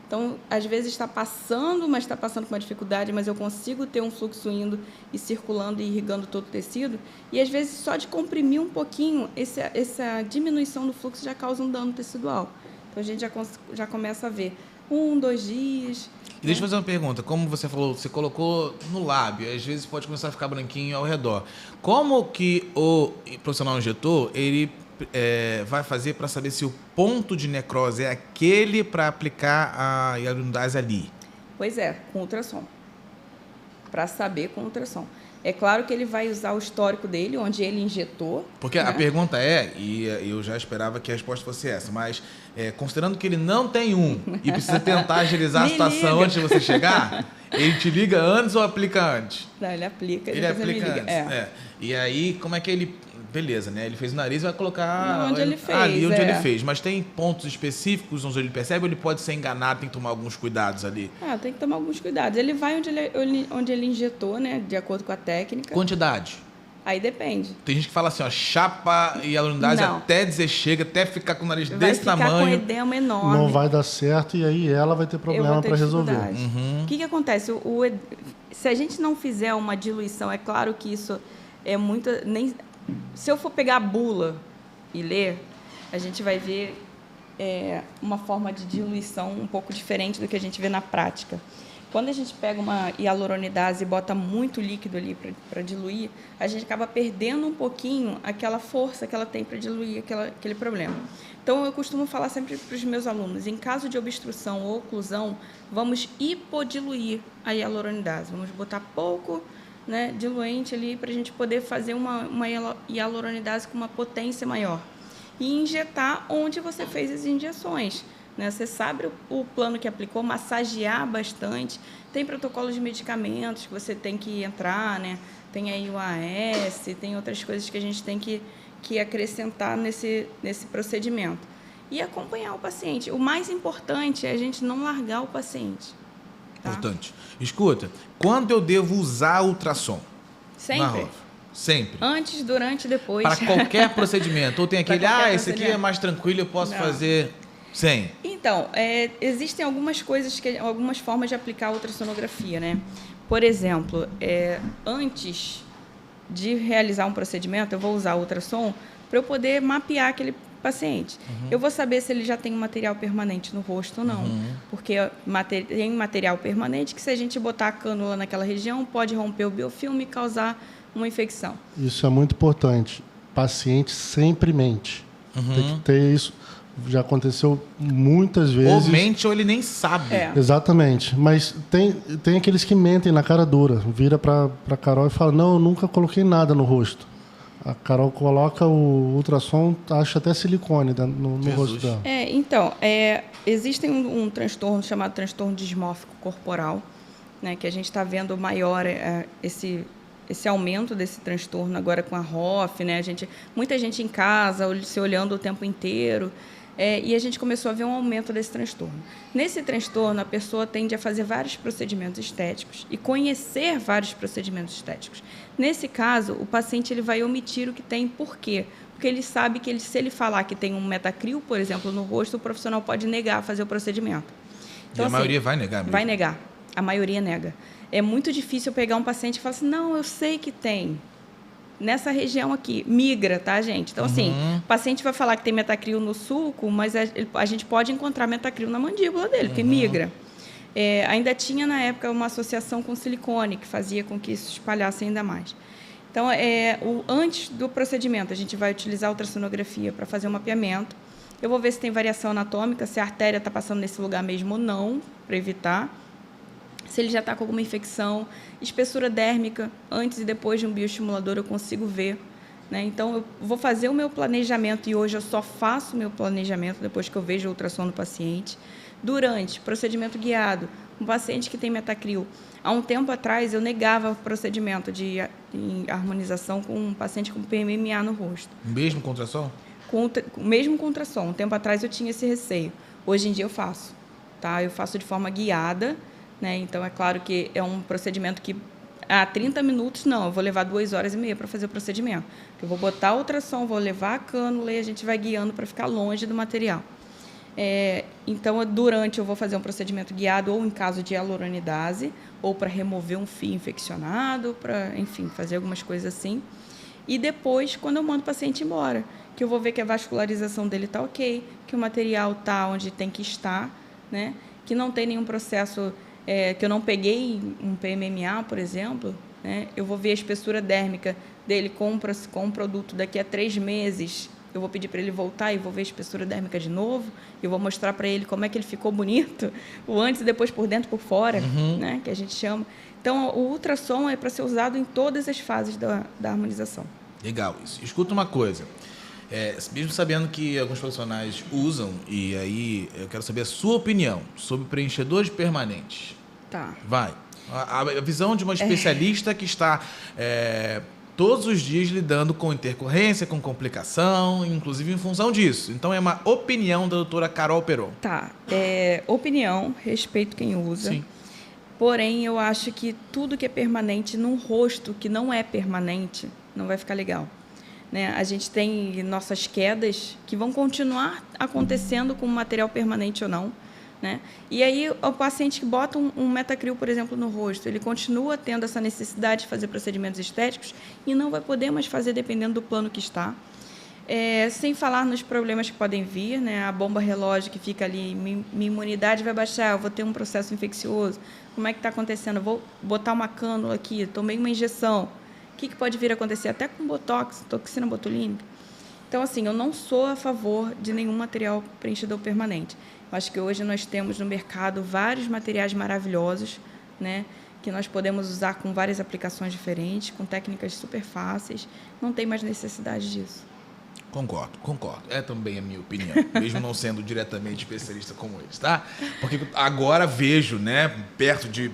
Então, às vezes está passando, mas está passando com uma dificuldade, mas eu consigo ter um fluxo indo e circulando e irrigando todo o tecido. E, às vezes, só de comprimir um pouquinho, essa diminuição do fluxo já causa um dano tecidual. Então, a gente já começa a ver 1, 2 dias. E deixa eu fazer uma pergunta. Como você falou, você colocou no lábio, às vezes pode começar a ficar branquinho ao redor. Como que o profissional injetor, ele vai fazer para saber se o ponto de necrose é aquele para aplicar a hialuronidase ali? Pois é, com ultrassom. Para saber com ultrassom. É claro que ele vai usar o histórico dele, onde ele injetou. Porque né? a pergunta e eu já esperava que a resposta fosse essa, mas considerando que ele não tem e precisa tentar agilizar a situação antes de você chegar, ele te liga antes ou aplica antes? Não, ele aplica. Ele aplica antes. E aí, como é que ele... Beleza, né? Ele fez o nariz e vai colocar onde ele fez, ali onde ele fez. Mas tem pontos específicos onde ele percebe ou ele pode ser enganado, tem que tomar alguns cuidados ali? Tem que tomar alguns cuidados. Ele vai onde ele injetou, né? De acordo com a técnica. Quantidade? Aí depende. Tem gente que fala assim, ó, chapa e hialuronidase até dizer chega, até ficar com o nariz desse tamanho. Vai ficar com edema enorme. Não vai dar certo e aí ela vai ter problema para resolver. O que acontece? Se a gente não fizer uma diluição, é claro que isso é muito... Se eu for pegar a bula e ler, a gente vai ver uma forma de diluição um pouco diferente do que a gente vê na prática. Quando a gente pega uma hialuronidase e bota muito líquido ali para diluir, a gente acaba perdendo um pouquinho aquela força que ela tem para diluir aquele problema. Então, eu costumo falar sempre para os meus alunos, em caso de obstrução ou oclusão, vamos hipodiluir a hialuronidase. Vamos botar pouco... né, diluente ali para a gente poder fazer uma hialuronidase com uma potência maior e injetar onde você fez as injeções, né? Você sabe o plano que aplicou, massagear bastante. Tem protocolos de medicamentos que você tem que entrar, né? Tem aí o AS, tem outras coisas que a gente tem que acrescentar nesse procedimento e acompanhar o paciente. O mais importante é a gente não largar o paciente. Tá? Importante. Escuta, quando eu devo usar ultrassom? Sempre. Sempre. Antes, durante e depois. Para qualquer procedimento. Ou tem aquele, esse aqui é mais tranquilo, eu posso fazer sem. Então, existem algumas coisas, algumas formas de aplicar a ultrassonografia, né? Por exemplo, antes de realizar um procedimento, eu vou usar o ultrassom para eu poder mapear aquele paciente. Eu vou saber se ele já tem um material permanente no rosto ou não. Porque tem material permanente que, se a gente botar a cânula naquela região, pode romper o biofilme e causar uma infecção. Isso é muito importante. Paciente sempre mente. Tem que ter isso. Já aconteceu muitas vezes. Ou mente ou ele nem sabe. Exatamente. Mas tem aqueles que mentem na cara dura. Vira para Carol e fala, não, eu nunca coloquei nada no rosto. A Carol coloca o ultrassom, acha até silicone no rosto dela. Então, existe um transtorno chamado transtorno dismórfico corporal, né, que a gente está vendo maior esse aumento desse transtorno agora com a ROF, né? Muita gente em casa, se olhando o tempo inteiro, e a gente começou a ver um aumento desse transtorno. Nesse transtorno, a pessoa tende a fazer vários procedimentos estéticos e conhecer vários procedimentos estéticos. Nesse caso, o paciente ele vai omitir o que tem. Por quê? Porque ele sabe que se ele falar que tem um metacril, por exemplo, no rosto, o profissional pode negar fazer o procedimento. Então, e a maioria vai negar mesmo? Vai negar. A maioria nega. É muito difícil eu pegar um paciente e falar assim, não, eu sei que tem. Nessa região aqui, migra, tá, gente? Então, assim, o paciente vai falar que tem metacril no sulco, mas a gente pode encontrar metacril na mandíbula dele, porque migra. Ainda tinha, na época, uma associação com silicone, que fazia com que isso espalhasse ainda mais. Então, antes do procedimento, a gente vai utilizar a ultrassonografia para fazer o mapeamento. Eu vou ver se tem variação anatômica, se a artéria está passando nesse lugar mesmo ou não, para evitar. Se ele já está com alguma infecção, espessura dérmica, antes e depois de um bioestimulador eu consigo ver. Né? Então, eu vou fazer o meu planejamento, e hoje eu só faço o meu planejamento depois que eu vejo a ultrassom do paciente. Durante procedimento guiado, um paciente que tem metacril, há um tempo atrás eu negava o procedimento de harmonização com um paciente com PMMA no rosto. Mesmo com ultrassom? Mesmo com ultrassom. Um tempo atrás eu tinha esse receio. Hoje em dia eu faço. Tá? Eu faço de forma guiada, né? Então é claro que é um procedimento que 30 minutos, não, eu vou levar 2h30 para fazer o procedimento. Eu vou botar o ultrassom, vou levar a cânula e a gente vai guiando para ficar longe do material. Então, durante eu vou fazer um procedimento guiado, ou em caso de hialuronidase, ou para remover um fio infeccionado, para, enfim, fazer algumas coisas assim. E depois, quando eu mando o paciente embora, que eu vou ver que a vascularização dele está ok, que o material está onde tem que estar, né? Que não tem nenhum processo... que eu não peguei um PMMA, por exemplo, né? Eu vou ver a espessura dérmica dele com um produto daqui a 3 meses. Eu vou pedir para ele voltar e vou ver a espessura dérmica de novo. Eu vou mostrar para ele como é que ele ficou bonito, o antes e depois por dentro e por fora, né? Que a gente chama. Então, o ultrassom é para ser usado em todas as fases da harmonização. Legal isso. Escuta uma coisa. Mesmo sabendo que alguns profissionais usam, e aí eu quero saber a sua opinião sobre preenchedores permanentes. Tá. Vai. A visão de uma especialista que está todos os dias lidando com intercorrência, com complicação, inclusive em função disso. Então, é uma opinião da doutora Carol Peron. Tá. Opinião, respeito quem usa. Sim. Porém, eu acho que tudo que é permanente num rosto que não é permanente não vai ficar legal. Né? A gente tem nossas quedas que vão continuar acontecendo com material permanente ou não. Né? E aí, o paciente que bota um metacril, por exemplo, no rosto, ele continua tendo essa necessidade de fazer procedimentos estéticos e não vai poder mais fazer dependendo do plano que está. Sem falar nos problemas que podem vir, né? A bomba relógio que fica ali, minha imunidade vai baixar, eu vou ter um processo infeccioso. Como é que está acontecendo? Eu vou botar uma cânula aqui, tomei uma injeção. O que pode vir a acontecer? Até com botox, toxina botulínica. Então, assim, eu não sou a favor de nenhum material preenchedor permanente. Eu acho que hoje nós temos no mercado vários materiais maravilhosos, né, que nós podemos usar com várias aplicações diferentes, com técnicas super fáceis. Não tem mais necessidade disso. Concordo. É também a minha opinião, mesmo não sendo diretamente especialista como eles, tá? Porque agora vejo, né, perto de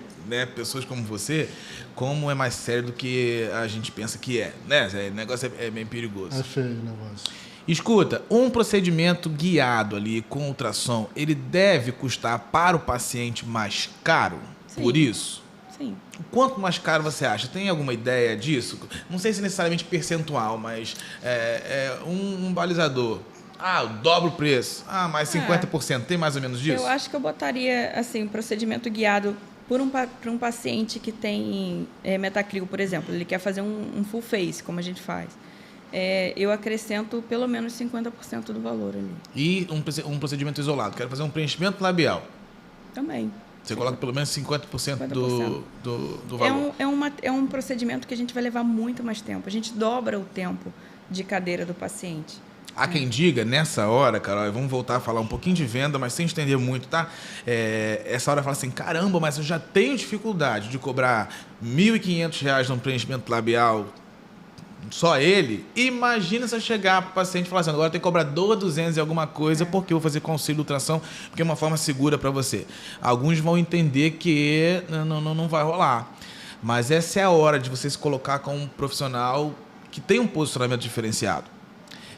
pessoas como você, como é mais sério do que a gente pensa que é, né? O negócio é bem perigoso. É feio o negócio. Escuta, um procedimento guiado ali com ultrassom, ele deve custar para o paciente mais caro? Sim. Por isso? Sim. Quanto mais caro você acha? Tem alguma ideia disso? Não sei se necessariamente percentual, mas um balizador. Eu dobro o preço. Mais 50%. Tem mais ou menos disso? Eu acho que eu botaria, assim, um procedimento guiado para um paciente que tem metacril, por exemplo. Ele quer fazer um full face, como a gente faz. Eu acrescento pelo menos 50% do valor ali. E um procedimento isolado. Quero fazer um preenchimento labial. Também. Você coloca pelo menos 50% do valor. É um procedimento que a gente vai levar muito mais tempo. A gente dobra o tempo de cadeira do paciente. Há quem diga, nessa hora, Carol, vamos voltar a falar um pouquinho de venda, mas sem estender muito, tá? Essa hora fala assim, caramba, mas eu já tenho dificuldade de cobrar R$ 1.500 num preenchimento labial, só ele. Imagina se eu chegar para o paciente e falar assim, agora tem que cobrar 2.200 e alguma coisa, porque eu vou fazer conselho de ultrassom, porque é uma forma segura para você. Alguns vão entender que não vai rolar. Mas essa é a hora de você se colocar como um profissional que tem um posicionamento diferenciado.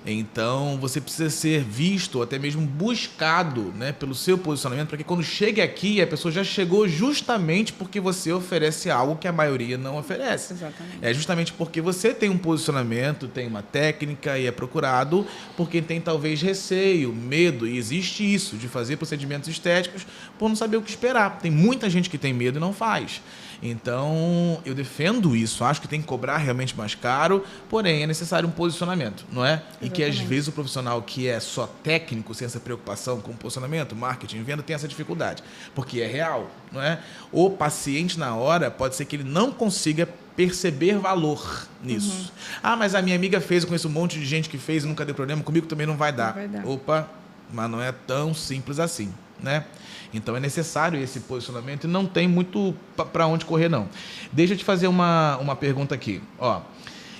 Então, você precisa ser visto, ou até mesmo buscado, né, pelo seu posicionamento, para que quando chegue aqui, a pessoa já chegou justamente porque você oferece algo que a maioria não oferece. Exatamente. É justamente porque você tem um posicionamento, tem uma técnica e é procurado por quem tem talvez receio, medo, e existe isso, de fazer procedimentos estéticos por não saber o que esperar. Tem muita gente que tem medo e não faz. Então, eu defendo isso, acho que tem que cobrar realmente mais caro, porém é necessário um posicionamento, não é? Exatamente. E que às vezes o profissional que é só técnico, sem essa preocupação com posicionamento, marketing, venda, tem essa dificuldade, porque é real, não é? O paciente na hora, pode ser que ele não consiga perceber valor nisso. Mas a minha amiga fez, eu conheço um monte de gente que fez e nunca deu problema, comigo também não vai dar. Não vai dar. Opa, mas não é tão simples assim, né? Então é necessário esse posicionamento e não tem muito para onde correr, não. Deixa eu te fazer uma pergunta aqui. Ó,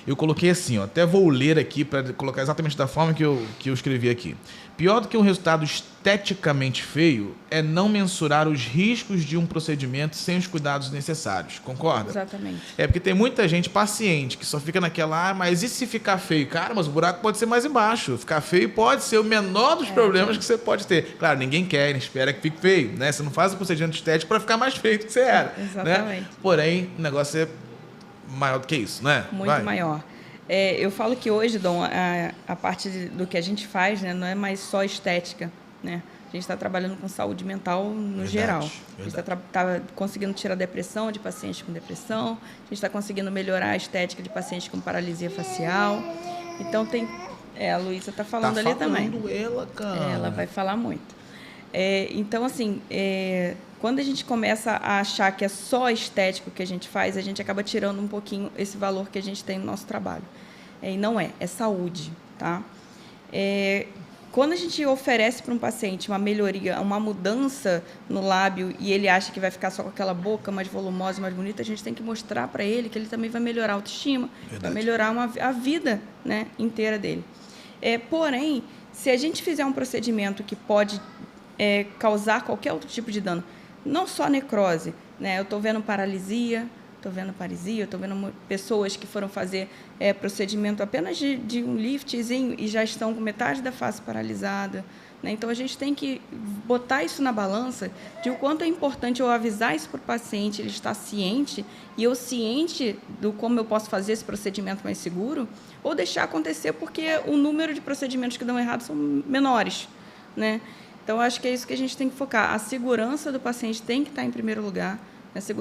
eu coloquei assim, ó, até vou ler aqui para colocar exatamente da forma que eu escrevi aqui. Pior do que um resultado esteticamente feio é não mensurar os riscos de um procedimento sem os cuidados necessários. Concorda? Exatamente. É porque tem muita gente paciente que só fica naquela, mas e se ficar feio? Cara, mas o buraco pode ser mais embaixo. Ficar feio pode ser o menor dos problemas que você pode ter. Claro, ninguém quer, espera que fique feio, né? Você não faz o procedimento estético para ficar mais feio do que você era. Exatamente. Né? Porém, o negócio é maior do que isso, né? Muito maior. Eu falo que hoje, Dom, a parte do que a gente faz, né, não é mais só estética, né? A gente está trabalhando com saúde mental no geral. A gente está conseguindo tirar a depressão de pacientes com depressão, a gente está conseguindo melhorar a estética de pacientes com paralisia facial. Então, a Luísa está falando ali também. Ela, cara. Ela vai falar muito. Então, assim, quando a gente começa a achar que é só estético que a gente faz, a gente acaba tirando um pouquinho esse valor que a gente tem no nosso trabalho. E não é saúde, tá? Quando a gente oferece para um paciente uma melhoria, uma mudança no lábio e ele acha que vai ficar só com aquela boca mais volumosa, mais bonita, a gente tem que mostrar para ele que ele também vai melhorar a autoestima, vai melhorar a vida, né, inteira dele. Porém, se a gente fizer um procedimento que pode causar qualquer outro tipo de dano, não só necrose, né? Eu estou vendo paralisia, estou vendo pessoas que foram fazer procedimento apenas de um liftzinho e já estão com metade da face paralisada, né? Então, a gente tem que botar isso na balança de o quanto é importante eu avisar isso para o paciente, ele estar ciente, e eu ciente do como eu posso fazer esse procedimento mais seguro, ou deixar acontecer porque o número de procedimentos que dão errado são menores, né? Então, acho que é isso que a gente tem que focar. A segurança do paciente tem que estar em primeiro lugar.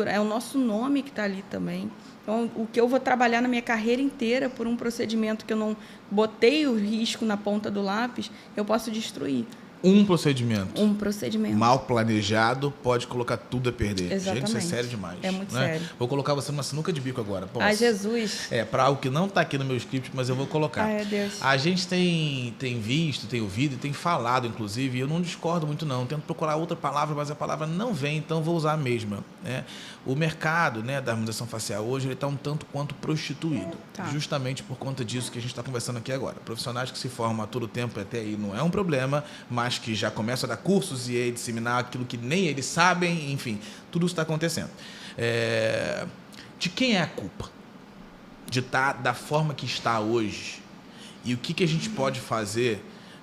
É o nosso nome que está ali também. Então, o que eu vou trabalhar na minha carreira inteira por um procedimento que eu não botei o risco na ponta do lápis, eu posso destruir. Um procedimento. Mal planejado pode colocar tudo a perder. Exatamente. Gente, isso é sério demais. É muito né? sério. Vou colocar você numa sinuca de bico agora. Posso? Ai, Jesus. Para algo que não está aqui no meu script, mas eu vou colocar. Ai, Deus. A gente tem visto, tem ouvido e tem falado, inclusive, e eu não discordo muito não. Tento procurar outra palavra, mas a palavra não vem, então vou usar a mesma. Né? O mercado, né, da harmonização facial hoje está um tanto quanto prostituído. Tá. Justamente por conta disso que a gente está conversando aqui agora. Profissionais que se formam a todo tempo, até aí não é um problema, mas que já começam a dar cursos e disseminar aquilo que nem eles sabem, enfim, tudo isso está acontecendo. De quem é a culpa de estar da forma que está hoje? E o que a gente pode fazer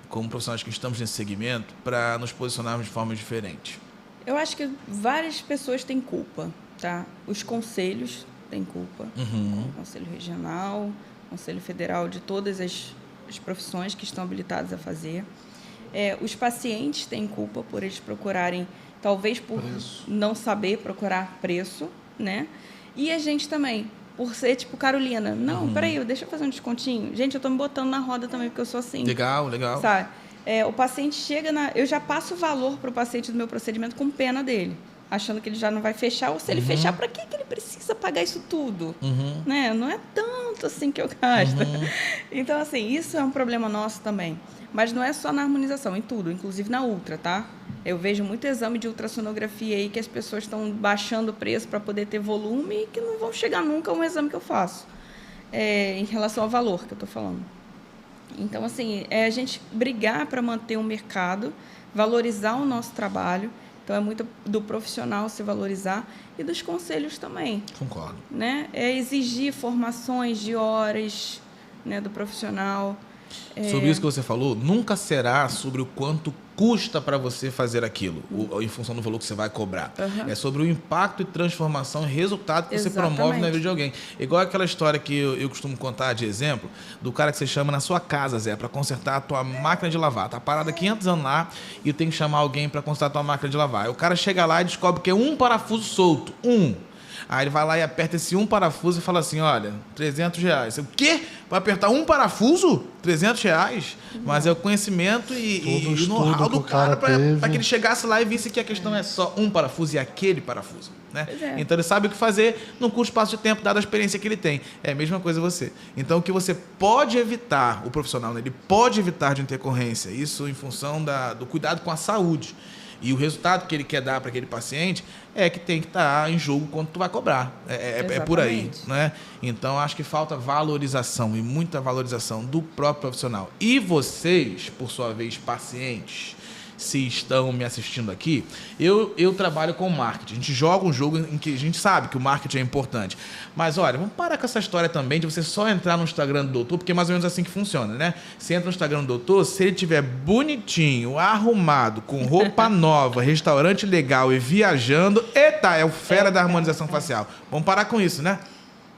como profissionais que estamos nesse segmento para nos posicionarmos de forma diferente? Eu acho que várias pessoas têm culpa, tá? Os conselhos têm culpa, como o Conselho Regional, Conselho Federal, de todas as profissões que estão habilitadas a fazer. Os pacientes têm culpa por eles procurarem, talvez por não saber procurar preço, né? E a gente também, por ser tipo Carolina. Não, peraí, deixa eu fazer um descontinho. Gente, eu tô me botando na roda também, porque eu sou assim. Legal. Sabe? O paciente chega eu já passo o valor para o paciente do meu procedimento com pena dele, achando que ele já não vai fechar, ou se ele fechar, para que ele precisa pagar isso tudo? Né? Não é tanto assim que eu gasto. Então, assim, isso é um problema nosso também. Mas não é só na harmonização, em tudo, inclusive na ultra, tá? Eu vejo muito exame de ultrassonografia aí que as pessoas estão baixando o preço para poder ter volume e que não vão chegar nunca a um exame que eu faço, em relação ao valor que eu estou falando. Então, assim, a gente brigar para manter o mercado, valorizar o nosso trabalho. Então, é muito do profissional se valorizar e dos conselhos também. Concordo. Né? Exigir formações de horas, né, do profissional. Sobre isso que você falou, nunca será sobre o quanto custa para você fazer aquilo, em função do valor que você vai cobrar. É sobre o impacto e transformação e resultado que você promove na vida de alguém. Igual aquela história que eu costumo contar de exemplo, do cara que você chama na sua casa, Zé, para consertar a tua máquina de lavar. Tá parada 500 anos lá e tem que chamar alguém para consertar a tua máquina de lavar. Aí o cara chega lá e descobre que é um parafuso solto. Aí ele vai lá e aperta esse um parafuso e fala assim, olha, R$300. O quê? Vai apertar um parafuso? R$300, mas é o conhecimento e o know-how do cara para que ele chegasse lá e visse que a questão é só um parafuso e aquele parafuso. Né? Então ele sabe o que fazer num curto espaço de tempo, dada a experiência que ele tem. É a mesma coisa você. Então o que você pode evitar, o profissional, né? Ele pode evitar de intercorrência, isso em função do cuidado com a saúde. E o resultado que ele quer dar para aquele paciente é que tem que estar em jogo quanto tu vai cobrar. É por aí. Né? Então, acho que falta valorização e muita valorização do próprio profissional. E vocês, por sua vez, pacientes, se estão me assistindo aqui, eu trabalho com marketing. A gente joga um jogo em que a gente sabe que o marketing é importante. Mas, olha, vamos parar com essa história também de você só entrar no Instagram do doutor, porque é mais ou menos assim que funciona, né? Você entra no Instagram do doutor, se ele estiver bonitinho, arrumado, com roupa nova, restaurante legal e viajando, eita, é o fera da harmonização facial. Vamos parar com isso, né?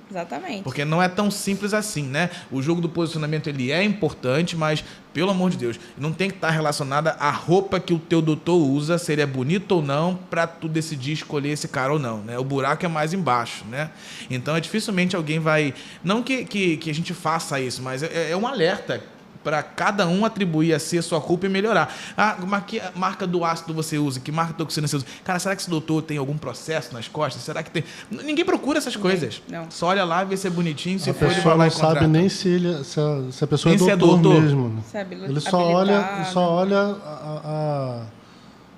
Exatamente. Porque não é tão simples assim, né? O jogo do posicionamento, ele é importante, mas, pelo amor de Deus, não tem que estar relacionada à roupa que o teu doutor usa, se ele é bonito ou não, para tu decidir escolher esse cara ou não, né? O buraco é mais embaixo, né? Então, dificilmente alguém vai... Não que a gente faça isso, mas é um alerta para cada um atribuir a si a sua culpa e melhorar. Que marca do ácido você usa? Que marca de toxina você usa? Cara, será que esse doutor tem algum processo nas costas? Será que tem... Ninguém procura essas coisas. Não. Só olha lá, vê se é bonitinho, se a for, ele vai pessoa lá não e contrata. sabe nem se a pessoa Nem é doutor mesmo. Né? Sabe, Ele só olha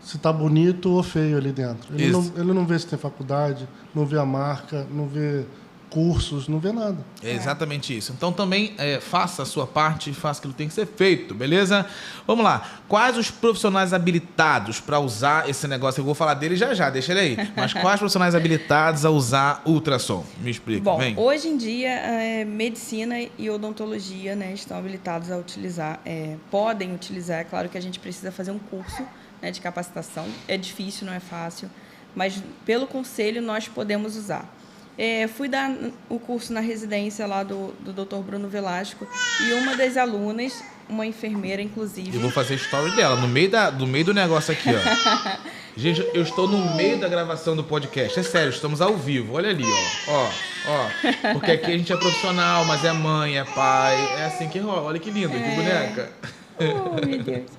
se está bonito ou feio ali dentro. Ele não vê se tem faculdade, não vê a marca, não vê cursos, não vê nada. É exatamente isso. Então também faça a sua parte, faça aquilo que tem que ser feito, beleza? Vamos lá. Quais os profissionais habilitados para usar esse negócio? Eu vou falar dele já, deixa ele aí. Mas quais profissionais habilitados a usar ultrassom? Me explica. Bom, vem. Hoje em dia, medicina e odontologia, né, estão habilitados a utilizar, podem utilizar. É claro que a gente precisa fazer um curso, né, de capacitação. É difícil, não é fácil, mas pelo conselho nós podemos usar. Fui dar o curso na residência lá do Dr. Bruno Velasco e uma das alunas, uma enfermeira, inclusive... Eu vou fazer story dela, no meio do negócio aqui, ó. Gente, eu estou no meio da gravação do podcast. É sério, estamos ao vivo. Olha ali, ó. Porque aqui a gente é profissional, mas é mãe, é pai. É assim que rola. Olha que linda, que boneca. Oh, meu Deus.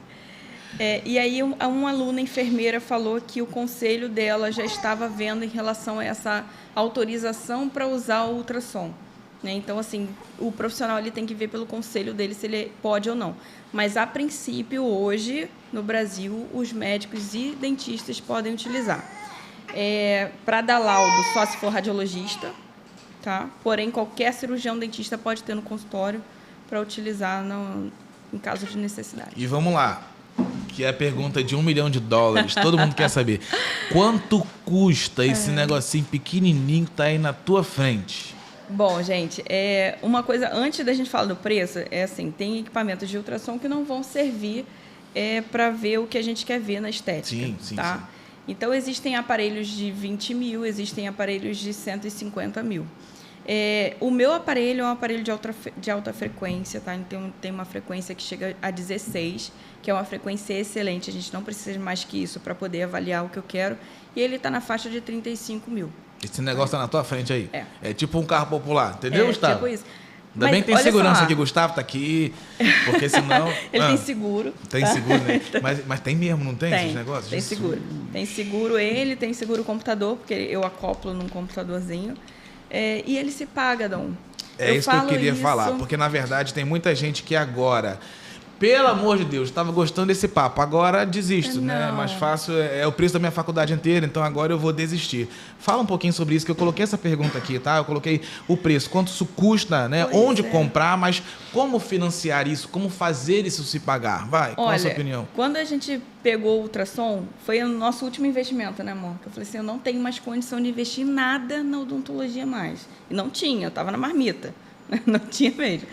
E aí uma aluna enfermeira falou que o conselho dela já estava vendo em relação a essa autorização para usar o ultrassom. Né? Então, assim, o profissional ele tem que ver pelo conselho dele se ele pode ou não. Mas, a princípio, hoje, no Brasil, os médicos e dentistas podem utilizar. Para dar laudo, só se for radiologista, tá? Porém, qualquer cirurgião dentista pode ter no consultório para utilizar em caso de necessidade. E vamos lá. Que é a pergunta de $1 milhão. Todo mundo quer saber. Quanto custa esse negocinho pequenininho que tá aí na tua frente? Bom, gente, uma coisa, antes da gente falar do preço, assim, tem equipamentos de ultrassom que não vão servir para ver o que a gente quer ver na estética. Sim. Então, existem aparelhos de 20 mil, existem aparelhos de 150 mil. O meu aparelho é um aparelho de alta frequência, tá? Então, tem uma frequência que chega a 16, que é uma frequência excelente. A gente não precisa de mais que isso para poder avaliar o que eu quero. E ele está na faixa de 35 mil. Esse negócio está na tua frente aí. É tipo um carro popular, entendeu, Gustavo? Tipo isso. Ainda bem que tem segurança aqui, Gustavo tá aqui, porque senão... Ele tem seguro. Tem seguro, né? Mas tem mesmo, não tem esses negócios? Tem seguro. Tem seguro tem seguro computador, porque eu acoplo num computadorzinho. E ele se paga, Dom. Isso que eu queria falar, porque na verdade tem muita gente que agora, pelo amor de Deus, estava gostando desse papo, agora desisto, né? Mais fácil, é o preço da minha faculdade inteira, então agora eu vou desistir. Fala um pouquinho sobre isso, que eu coloquei essa pergunta aqui, tá? Eu coloquei o preço, quanto isso custa, né? Onde comprar, mas como financiar isso, como fazer isso se pagar? Vai, qual é a sua opinião? Quando a gente pegou o ultrassom, foi o nosso último investimento, né, amor? Eu falei assim, eu não tenho mais condição de investir em nada na odontologia mais. E não tinha, eu estava na marmita. Não tinha mesmo.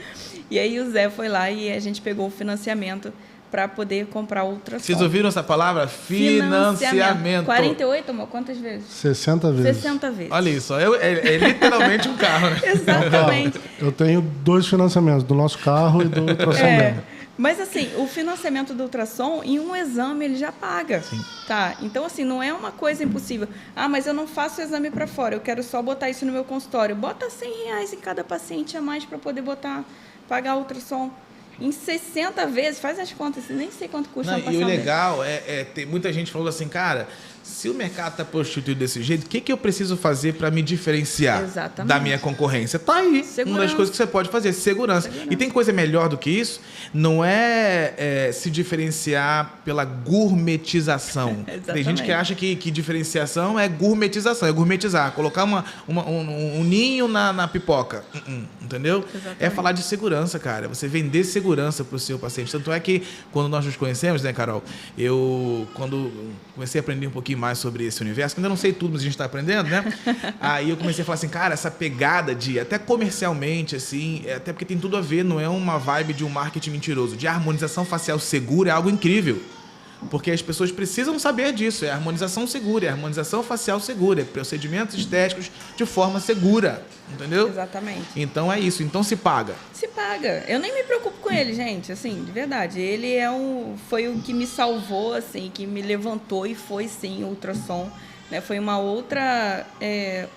E aí o Zé foi lá e a gente pegou o financiamento para poder comprar o ultrassom. Vocês ouviram essa palavra? Financiamento. 48, amor? Quantas vezes? 60 vezes. 60 vezes. Olha isso, é literalmente um carro, né? Exatamente. Eu tenho 2 financiamentos, do nosso carro e do ultrassom dela. Mas, assim, o financiamento do ultrassom, em um exame, ele já paga. Sim. Tá? Então, assim, não é uma coisa impossível. Mas eu não faço o exame para fora, eu quero só botar isso no meu consultório. Bota R$100 em cada paciente a mais para poder pagar o ultrassom. em 60 vezes, faz as contas, nem sei quanto custa Não, um e o passamento. legal tem muita gente falando assim, cara, se o mercado está prostituído desse jeito, o que eu preciso fazer para me diferenciar Exatamente. da minha concorrência? Tá aí. Segurança. Uma das coisas que você pode fazer, segurança. E tem coisa melhor do que isso? Não é se diferenciar pela gourmetização. Tem gente que acha que diferenciação é gourmetização, é gourmetizar, colocar um ninho na pipoca. Entendeu? Exatamente. É falar de segurança, cara. Você vender segurança para o seu paciente. Tanto é que quando nós nos conhecemos, né, Carol? Quando comecei a aprender um pouquinho mais sobre esse universo, que ainda não sei tudo, mas a gente está aprendendo, né? Aí eu comecei a falar assim, cara, essa pegada de, até comercialmente, assim, até porque tem tudo a ver, não é uma vibe de um marketing mentiroso, de harmonização facial segura é algo incrível. Porque as pessoas precisam saber disso, é harmonização segura, é harmonização facial segura, é procedimentos estéticos de forma segura, entendeu? Exatamente. Então é isso, então se paga. Se paga. Eu nem me preocupo com ele, gente, assim, de verdade. Ele foi o que me salvou, assim, que me levantou e foi, sim, o ultrassom. Né? Foi uma outra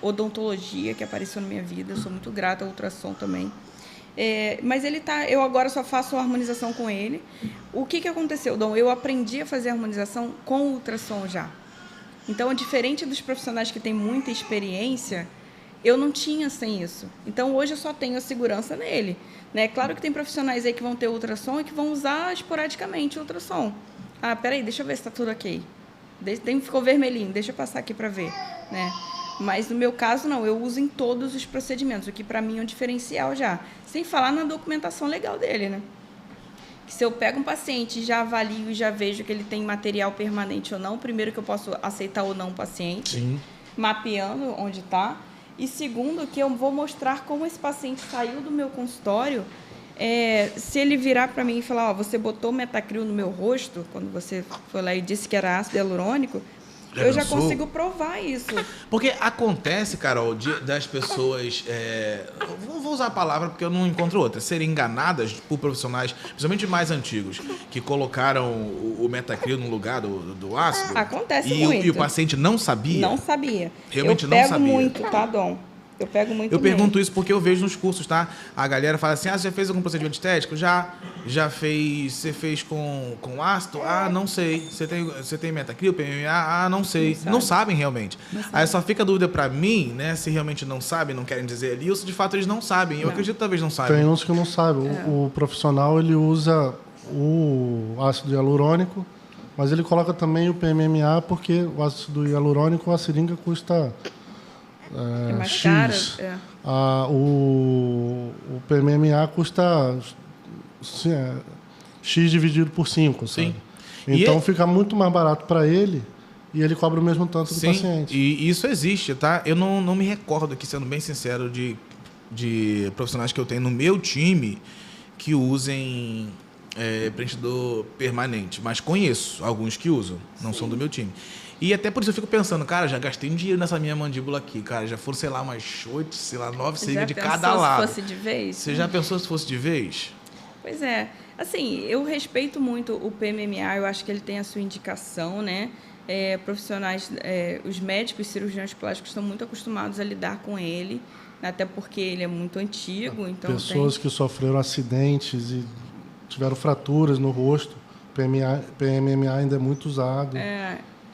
odontologia que apareceu na minha vida. Eu sou muito grata ao ultrassom também. Mas eu agora só faço a harmonização com ele. O que aconteceu, Dom? Eu aprendi a fazer a harmonização com o ultrassom já. Então, diferente dos profissionais que têm muita experiência, eu não tinha sem isso. Então, hoje eu só tenho a segurança nele. Né? Claro que tem profissionais aí que vão ter ultrassom e que vão usar esporadicamente o ultrassom. Ah, peraí, deixa eu ver se está tudo ok. Ficou vermelhinho, deixa eu passar aqui para ver. Né? Mas no meu caso, não. Eu uso em todos os procedimentos, o que para mim é um diferencial já. Sem falar na documentação legal dele, né? Que se eu pego um paciente e já avalio e já vejo que ele tem material permanente ou não, primeiro que eu posso aceitar ou não o paciente, Sim. mapeando onde está. E segundo, que eu vou mostrar como esse paciente saiu do meu consultório. Se ele virar para mim e falar, você botou metacril no meu rosto, quando você foi lá e disse que era ácido hialurônico, eu já consigo provar isso. Porque acontece, Carol, das pessoas, vou usar a palavra porque eu não encontro outra, serem enganadas por profissionais, principalmente mais antigos, que colocaram o metacril no lugar do ácido. Acontece muito. E o paciente não sabia? Não sabia. Realmente não sabia. Eu pego muito, tá, Dom? Eu pego muito Eu pergunto mesmo. isso porque eu vejo nos cursos, tá? A galera fala assim, você já fez algum procedimento estético? Já fez, você fez com ácido? Não sei. Você tem metacril, PMMA? Não sei. Não sabem realmente. Aí só fica a dúvida pra mim, né? Se realmente não sabem, não querem dizer ali, ou se de fato eles não sabem. Eu acredito que talvez não saibam. Tem uns que não sabem. O profissional, ele usa o ácido hialurônico, mas ele coloca também o PMMA, porque o ácido hialurônico, a seringa custa É mais X. caro. O PMMA custa X dividido por 5, sabe? Sim. Então fica muito mais barato para ele e ele cobra o mesmo tanto do paciente. E isso existe, tá? Eu não me recordo aqui, sendo bem sincero, de profissionais que eu tenho no meu time que usem preenchedor permanente, mas conheço alguns que usam, não são do meu time. E até por isso eu fico pensando, cara, já gastei um dinheiro nessa minha mandíbula aqui, cara, já foram, sei lá, umas 8, sei lá, 9 seringas de cada lado. Se fosse de vez? Você já pensou se fosse de vez? Pois é. Assim, eu respeito muito o PMMA, eu acho que ele tem a sua indicação, né? Profissionais, os médicos e cirurgiões plásticos estão muito acostumados a lidar com ele, até porque ele é muito antigo. Então pessoas que sofreram acidentes e tiveram fraturas no rosto, PMMA ainda é muito usado.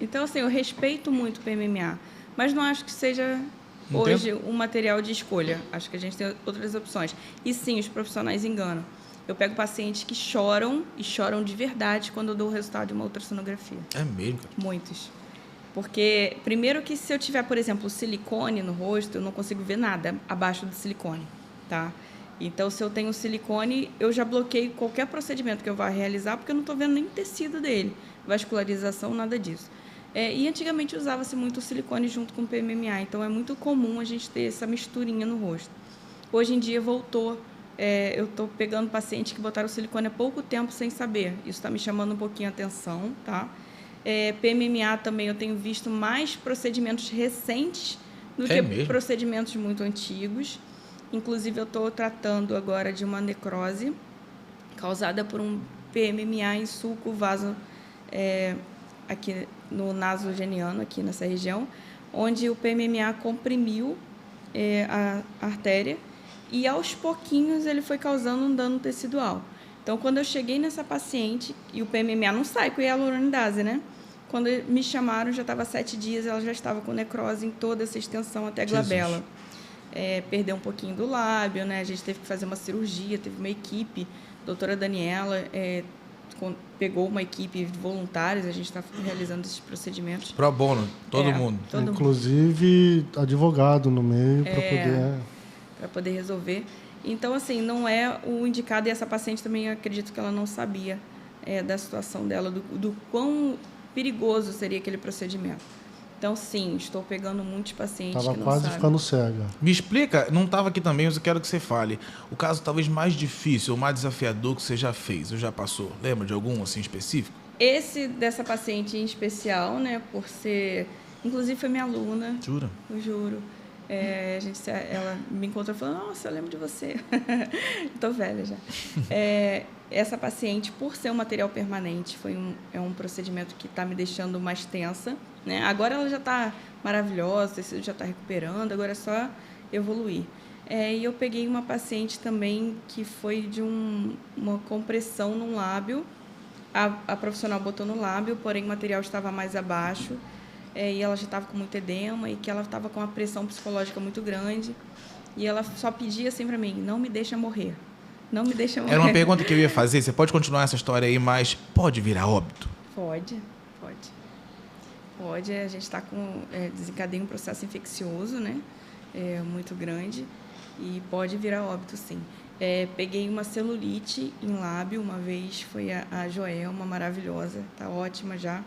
Então, assim, eu respeito muito o PMMA, mas não acho que seja hoje um material de escolha. Acho que a gente tem outras opções. E sim, os profissionais enganam. Eu pego pacientes que choram, e choram de verdade, quando eu dou o resultado de uma ultrassonografia. É mesmo, cara? Muitos. Porque, primeiro que se eu tiver, por exemplo, silicone no rosto, eu não consigo ver nada abaixo do silicone, tá? Então, se eu tenho silicone, eu já bloqueio qualquer procedimento que eu vá realizar, porque eu não estou vendo nem o tecido dele, vascularização, nada disso. E antigamente usava-se muito o silicone junto com o PMMA, então é muito comum a gente ter essa misturinha no rosto. Hoje em dia voltou, eu estou pegando pacientes que botaram silicone há pouco tempo sem saber, isso está me chamando um pouquinho a atenção, tá? PMMA também eu tenho visto mais procedimentos recentes do que procedimentos muito antigos. Inclusive, eu estou tratando agora de uma necrose causada por um PMMA em sulco vaso aqui no nasogeniano, aqui nessa região, onde o PMMA comprimiu a artéria e, aos pouquinhos, ele foi causando um dano tecidual. Então, quando eu cheguei nessa paciente, e o PMMA não sai com hialuronidase, né? Quando me chamaram, já estava 7 dias, ela já estava com necrose em toda essa extensão até a glabela. Perdeu um pouquinho do lábio, né? A gente teve que fazer uma cirurgia, teve uma equipe, a doutora Daniela pegou uma equipe de voluntários, a gente está realizando esses procedimentos. Pro bono, todo mundo. Inclusive advogado no meio para poder resolver. Então, assim, não é o indicado, e essa paciente também, eu acredito que ela não sabia da situação dela, do quão perigoso seria aquele procedimento. Então, sim, estou pegando muitos pacientes que não quase sabem. ficando cega. Me explica, não estava aqui também, mas eu quero que você fale. O caso talvez mais difícil ou mais desafiador que você já fez, ou já passou. Lembra de algum, assim, específico? Esse dessa paciente em especial, né, por ser... Inclusive, foi minha aluna. Jura? Eu juro. Ela me encontrou e falou, nossa, eu lembro de você. Estou velha já. Essa paciente, por ser um material permanente, é um procedimento que está me deixando mais tensa, né? Agora ela já está maravilhosa, o tecido já está recuperando, agora é só evoluir. E eu peguei uma paciente também que foi de uma compressão no lábio. A profissional botou no lábio, porém o material estava mais abaixo. E ela já estava com muito edema e que ela estava com uma pressão psicológica muito grande. E ela só pedia assim para mim, não me deixa morrer. Não me deixa morrer. Era uma pergunta que eu ia fazer, você pode continuar essa história aí, mas pode virar óbito? Pode. A gente está desencadeia um processo infeccioso, né? Muito grande e pode virar óbito, sim. Peguei uma celulite em lábio uma vez, foi a Joelma, maravilhosa, tá ótima já.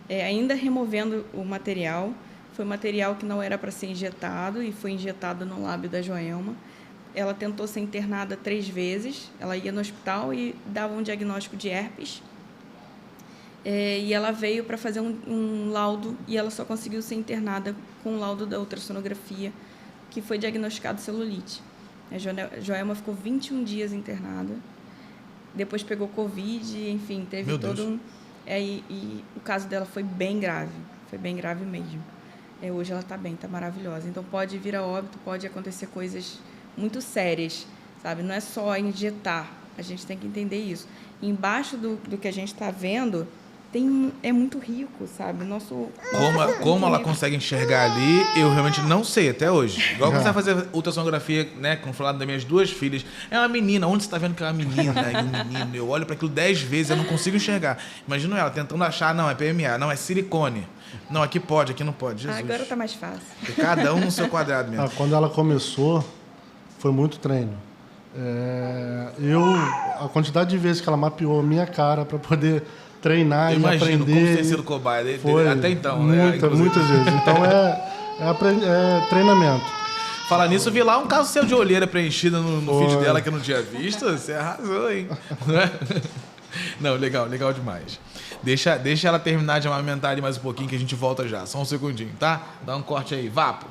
Ainda removendo o material, foi material que não era para ser injetado e foi injetado no lábio da Joelma. Ela tentou ser internada 3 vezes, ela ia no hospital e dava um diagnóstico de herpes. E ela veio para fazer um laudo e ela só conseguiu ser internada com o laudo da ultrassonografia, que foi diagnosticado celulite. A Joelma ficou 21 dias internada, depois pegou Covid, enfim, teve todo um... E o caso dela foi bem grave mesmo. Hoje ela está bem, está maravilhosa. Então, pode vir a óbito, pode acontecer coisas muito sérias, sabe? Não é só injetar, a gente tem que entender isso. E embaixo do que a gente está vendo, é muito rico, sabe? Como ela consegue enxergar ali, eu realmente não sei até hoje. Igual quando você vai fazer ultrassonografia, né, com o falado das minhas 2 filhas, é uma menina, onde você está vendo que é uma menina e um menino? Eu olho para aquilo 10 vezes, eu não consigo enxergar. Imagina ela tentando achar, não, é PMA, não, é silicone. Não, aqui pode, aqui não pode. Jesus. Agora está mais fácil. E cada um no seu quadrado mesmo. Quando ela começou, foi muito treino. A quantidade de vezes que ela mapeou a minha cara para poder treinar e aprender. Como tem sido cobaia dele, até então. Muitas vezes. Então é treinamento. Falar nisso, eu vi lá um caso seu de olheira preenchida no feed dela que eu não tinha visto. Você arrasou, hein? Não, legal demais. Deixa ela terminar de amamentar ali mais um pouquinho que a gente volta já. Só um segundinho, tá? Dá um corte aí. Vapo.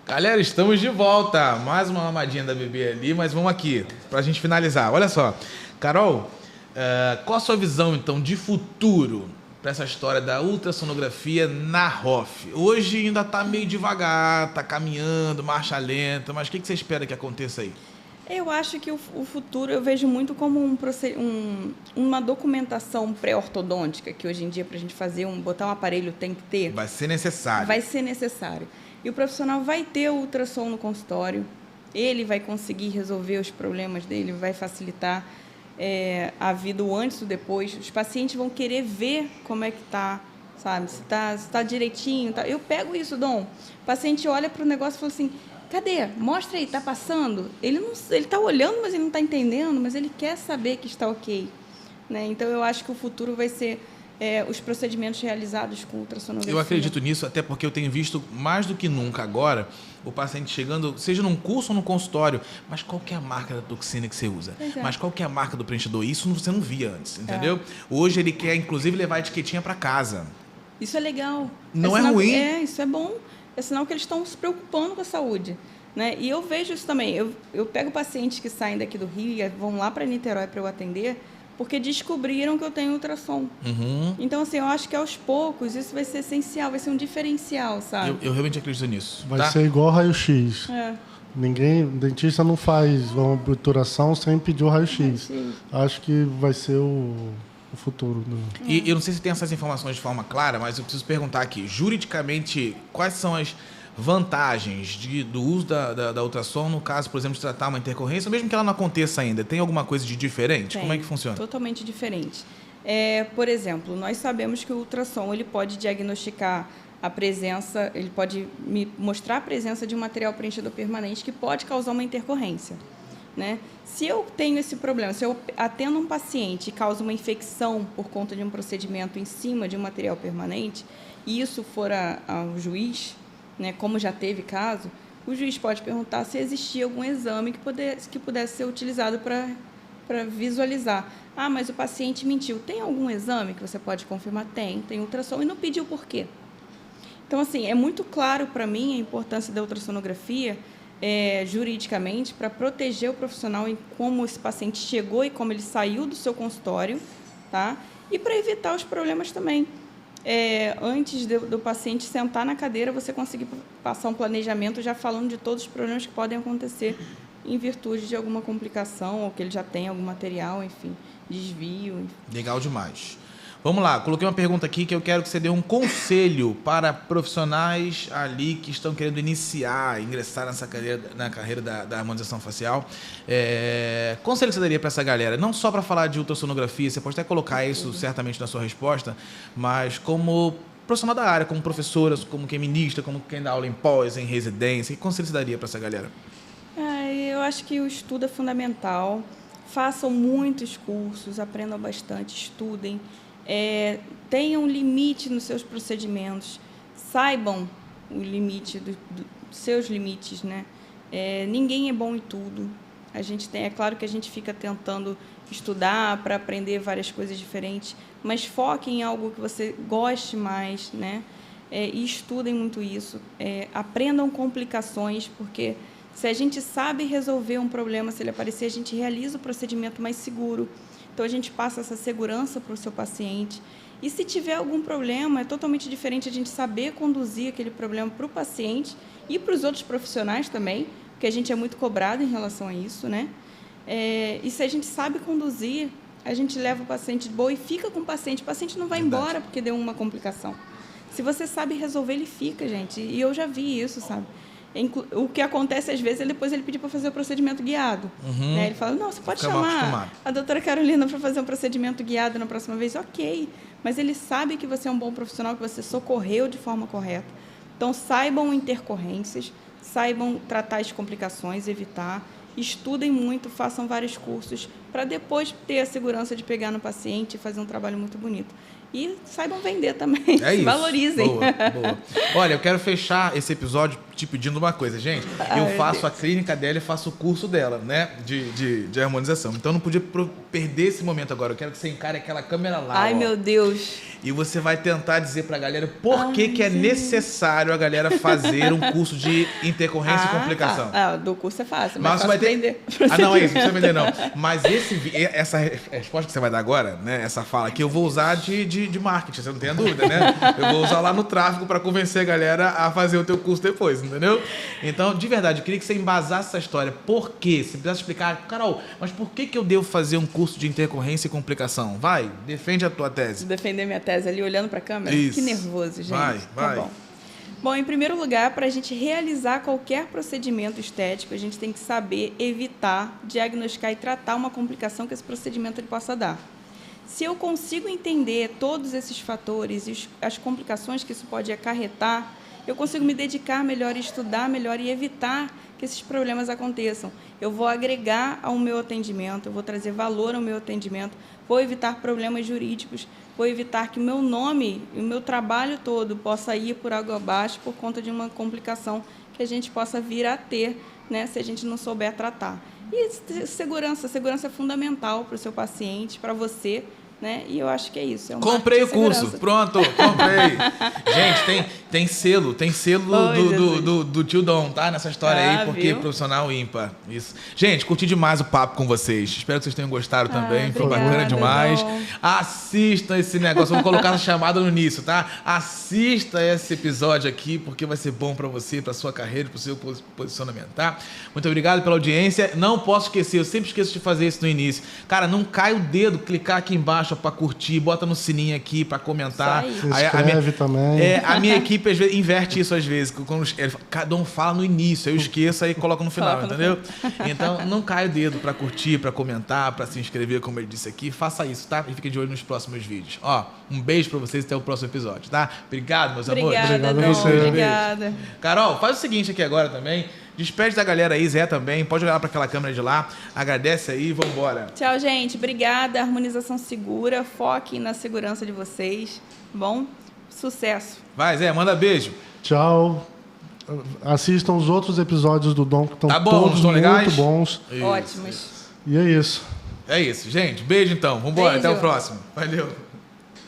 Galera, estamos de volta. Mais uma mamadinha da bebê ali, mas vamos aqui pra gente finalizar. Olha só. Carol, qual a sua visão, então, de futuro para essa história da ultrassonografia na ROF? Hoje ainda está meio devagar, está caminhando, marcha lenta, mas o que você espera que aconteça aí? Eu acho que o futuro eu vejo muito como uma documentação pré-ortodôntica, que hoje em dia, para a gente botar um aparelho, tem que ter. Vai ser necessário. Vai ser necessário. E o profissional vai ter o ultrassom no consultório, ele vai conseguir resolver os problemas dele, vai facilitar a vida, o antes e o depois. Os pacientes vão querer ver como é que está, sabe? Se tá direitinho. Tá. Eu pego isso, Dom. O paciente olha para o negócio e fala assim, cadê? Mostra aí, está passando? Ele está olhando, mas ele não está entendendo, mas ele quer saber que está ok. Né? Então, eu acho que o futuro vai ser os procedimentos realizados com ultrassonografia. Eu acredito nisso, até porque eu tenho visto mais do que nunca agora o paciente chegando, seja num curso ou no consultório, mas qual que é a marca da toxina que você usa? Mas qual que é a marca do preenchedor? Isso você não via antes, entendeu? Hoje ele quer, inclusive, levar a etiquetinha para casa. Isso é legal. Não é ruim? Isso é bom. É sinal que eles estão se preocupando com a saúde. Né? E eu vejo isso também. Eu pego pacientes que saem daqui do Rio e vão lá para Niterói para eu atender, porque descobriram que eu tenho ultrassom. Uhum. Então, assim, eu acho que aos poucos isso vai ser essencial, vai ser um diferencial, sabe? Eu realmente acredito nisso. Vai ser igual raio-x. Dentista não faz uma obturação sem pedir o raio-x. Acho que vai ser o futuro. E eu não sei se tem essas informações de forma clara, mas eu preciso perguntar aqui, juridicamente, quais são as vantagens do uso da ultrassom no caso, por exemplo, de tratar uma intercorrência, mesmo que ela não aconteça ainda? Tem alguma coisa de diferente? Como é que funciona? Totalmente diferente. Por exemplo, nós sabemos que o ultrassom ele pode diagnosticar a presença, ele pode me mostrar a presença de um material preenchedor permanente que pode causar uma intercorrência, né? Se eu tenho esse problema, se eu atendo um paciente e causa uma infecção por conta de um procedimento em cima de um material permanente, e isso for ao juiz, né, como já teve caso, o juiz pode perguntar se existia algum exame que pudesse ser utilizado para visualizar. Ah, mas o paciente mentiu. Tem algum exame que você pode confirmar? Tem ultrassom e não pediu por quê. Então, assim, é muito claro para mim a importância da ultrassonografia juridicamente para proteger o profissional em como esse paciente chegou e como ele saiu do seu consultório, tá? E para evitar os problemas também. Antes do paciente sentar na cadeira, você conseguir passar um planejamento já falando de todos os problemas que podem acontecer em virtude de alguma complicação ou que ele já tem algum material, enfim, desvio. Enfim. Legal demais. Vamos lá, coloquei uma pergunta aqui que eu quero que você dê um conselho para profissionais ali que estão querendo ingressar na carreira da harmonização facial. Conselho que você daria para essa galera? Não só para falar de ultrassonografia, você pode até colocar isso certamente na sua resposta, mas como profissional da área, como professora, como quem ministra, como quem dá aula em pós, em residência, que conselho você daria para essa galera? Eu acho que o estudo é fundamental. Façam muitos cursos, aprendam bastante, estudem. Tenham limite nos seus procedimentos, saibam o limite dos seus limites, né? Ninguém é bom em tudo. É claro que a gente fica tentando estudar para aprender várias coisas diferentes, mas foque em algo que você goste mais, né? E estudem muito isso. Aprendam complicações, porque se a gente sabe resolver um problema, se ele aparecer, a gente realiza o procedimento mais seguro. Então, a gente passa essa segurança para o seu paciente. E se tiver algum problema, é totalmente diferente a gente saber conduzir aquele problema para o paciente e para os outros profissionais também, porque a gente é muito cobrado em relação a isso, né? E se a gente sabe conduzir, a gente leva o paciente de boa e fica com o paciente. O paciente não vai embora porque deu uma complicação. Se você sabe resolver, ele fica, gente. E eu já vi isso, sabe? O que acontece às vezes é depois ele pedir para fazer o procedimento guiado. Né? Ele fala, não, você pode chamar a doutora Carolina para fazer um procedimento guiado na próxima vez. Ok, mas ele sabe que você é um bom profissional, que você socorreu de forma correta. Então, saibam intercorrências, saibam tratar as complicações, evitar, estudem muito, façam vários cursos para depois ter a segurança de pegar no paciente e fazer um trabalho muito bonito. E saibam vender também, isso. Valorizem. Boa. Olha, eu quero fechar esse episódio te pedindo uma coisa, gente. Eu faço a clínica dela e faço o curso dela, né? De harmonização. Então, eu não podia perder esse momento agora. Eu quero que você encare aquela câmera lá. Ai, meu Deus. E você vai tentar dizer pra galera por que é necessário a galera fazer um curso de intercorrência e complicação. Do curso é fácil, mas você vai vender. Não, é isso, não precisa vender não. Mas essa resposta que você vai dar agora, né? Essa fala aqui, eu vou usar de marketing, você não tem a dúvida, né? Eu vou usar lá no tráfego para convencer a galera a fazer o teu curso depois, entendeu? Então, de verdade, eu queria que você embasasse essa história. Por quê? Você precisasse explicar, Carol, mas por que eu devo fazer um curso de intercorrência e complicação? Vai, defende a tua tese. Defender minha tese ali, olhando para a câmera? Isso. Que nervoso, gente. Vai. Tá bom, em primeiro lugar, para a gente realizar qualquer procedimento estético, a gente tem que saber evitar, diagnosticar e tratar uma complicação que esse procedimento ele possa dar. Se eu consigo entender todos esses fatores e as complicações que isso pode acarretar, eu consigo me dedicar melhor, estudar melhor e evitar que esses problemas aconteçam. Eu vou agregar ao meu atendimento, eu vou trazer valor ao meu atendimento, vou evitar problemas jurídicos, vou evitar que o meu nome e o meu trabalho todo possa ir por água abaixo por conta de uma complicação que a gente possa vir a ter, né, se a gente não souber tratar. E segurança é fundamental para o seu paciente, para você, né? E eu acho que é isso. É um Comprei o marketing de curso, segurança. pronto, comprei. Gente, tem selo do tio Dom, tá? Nessa história aí, porque viu? profissional ímpar. Isso. Gente, curti demais o papo com vocês. Espero que vocês tenham gostado também. Foi obrigada, bacana demais. Dom. Assistam esse negócio. Vou colocar essa chamada no início, tá? Assista esse episódio aqui, porque vai ser bom pra você, pra sua carreira, pro seu posicionamento, tá? Muito obrigado pela audiência. Não posso esquecer, eu sempre esqueço de fazer isso no início. Cara, não cai o dedo, clicar aqui embaixo pra curtir, bota no sininho aqui pra comentar. Isso Se inscreve também. A minha equipe às vezes inverte isso às vezes. Quando cada um fala no início, eu esqueço aí coloco no final, Coloca no entendeu? Então não cai o dedo pra curtir, pra comentar, pra se inscrever, como ele disse aqui. Faça isso, tá? E fique de olho nos próximos vídeos. Ó, um beijo pra vocês e até o próximo episódio, tá? Obrigado, meus amores. Obrigada, Obrigado a Dom. você. Obrigada. Carol, faz o seguinte aqui agora também. Despede da galera aí, Zé também. Pode olhar pra aquela câmera de lá. Agradece aí e vambora. Tchau, gente. Obrigada. Harmonização segura. Foquem na segurança de vocês. Bom? Sucesso. Vai, Zé, manda beijo. Tchau. Assistam os outros episódios do Dom, que estão Tá bom, todos estão muito legais? bons. Isso, Ótimos. isso. E é isso. É isso, gente. Beijo então. Vambora, Beijo. até o próximo. Valeu.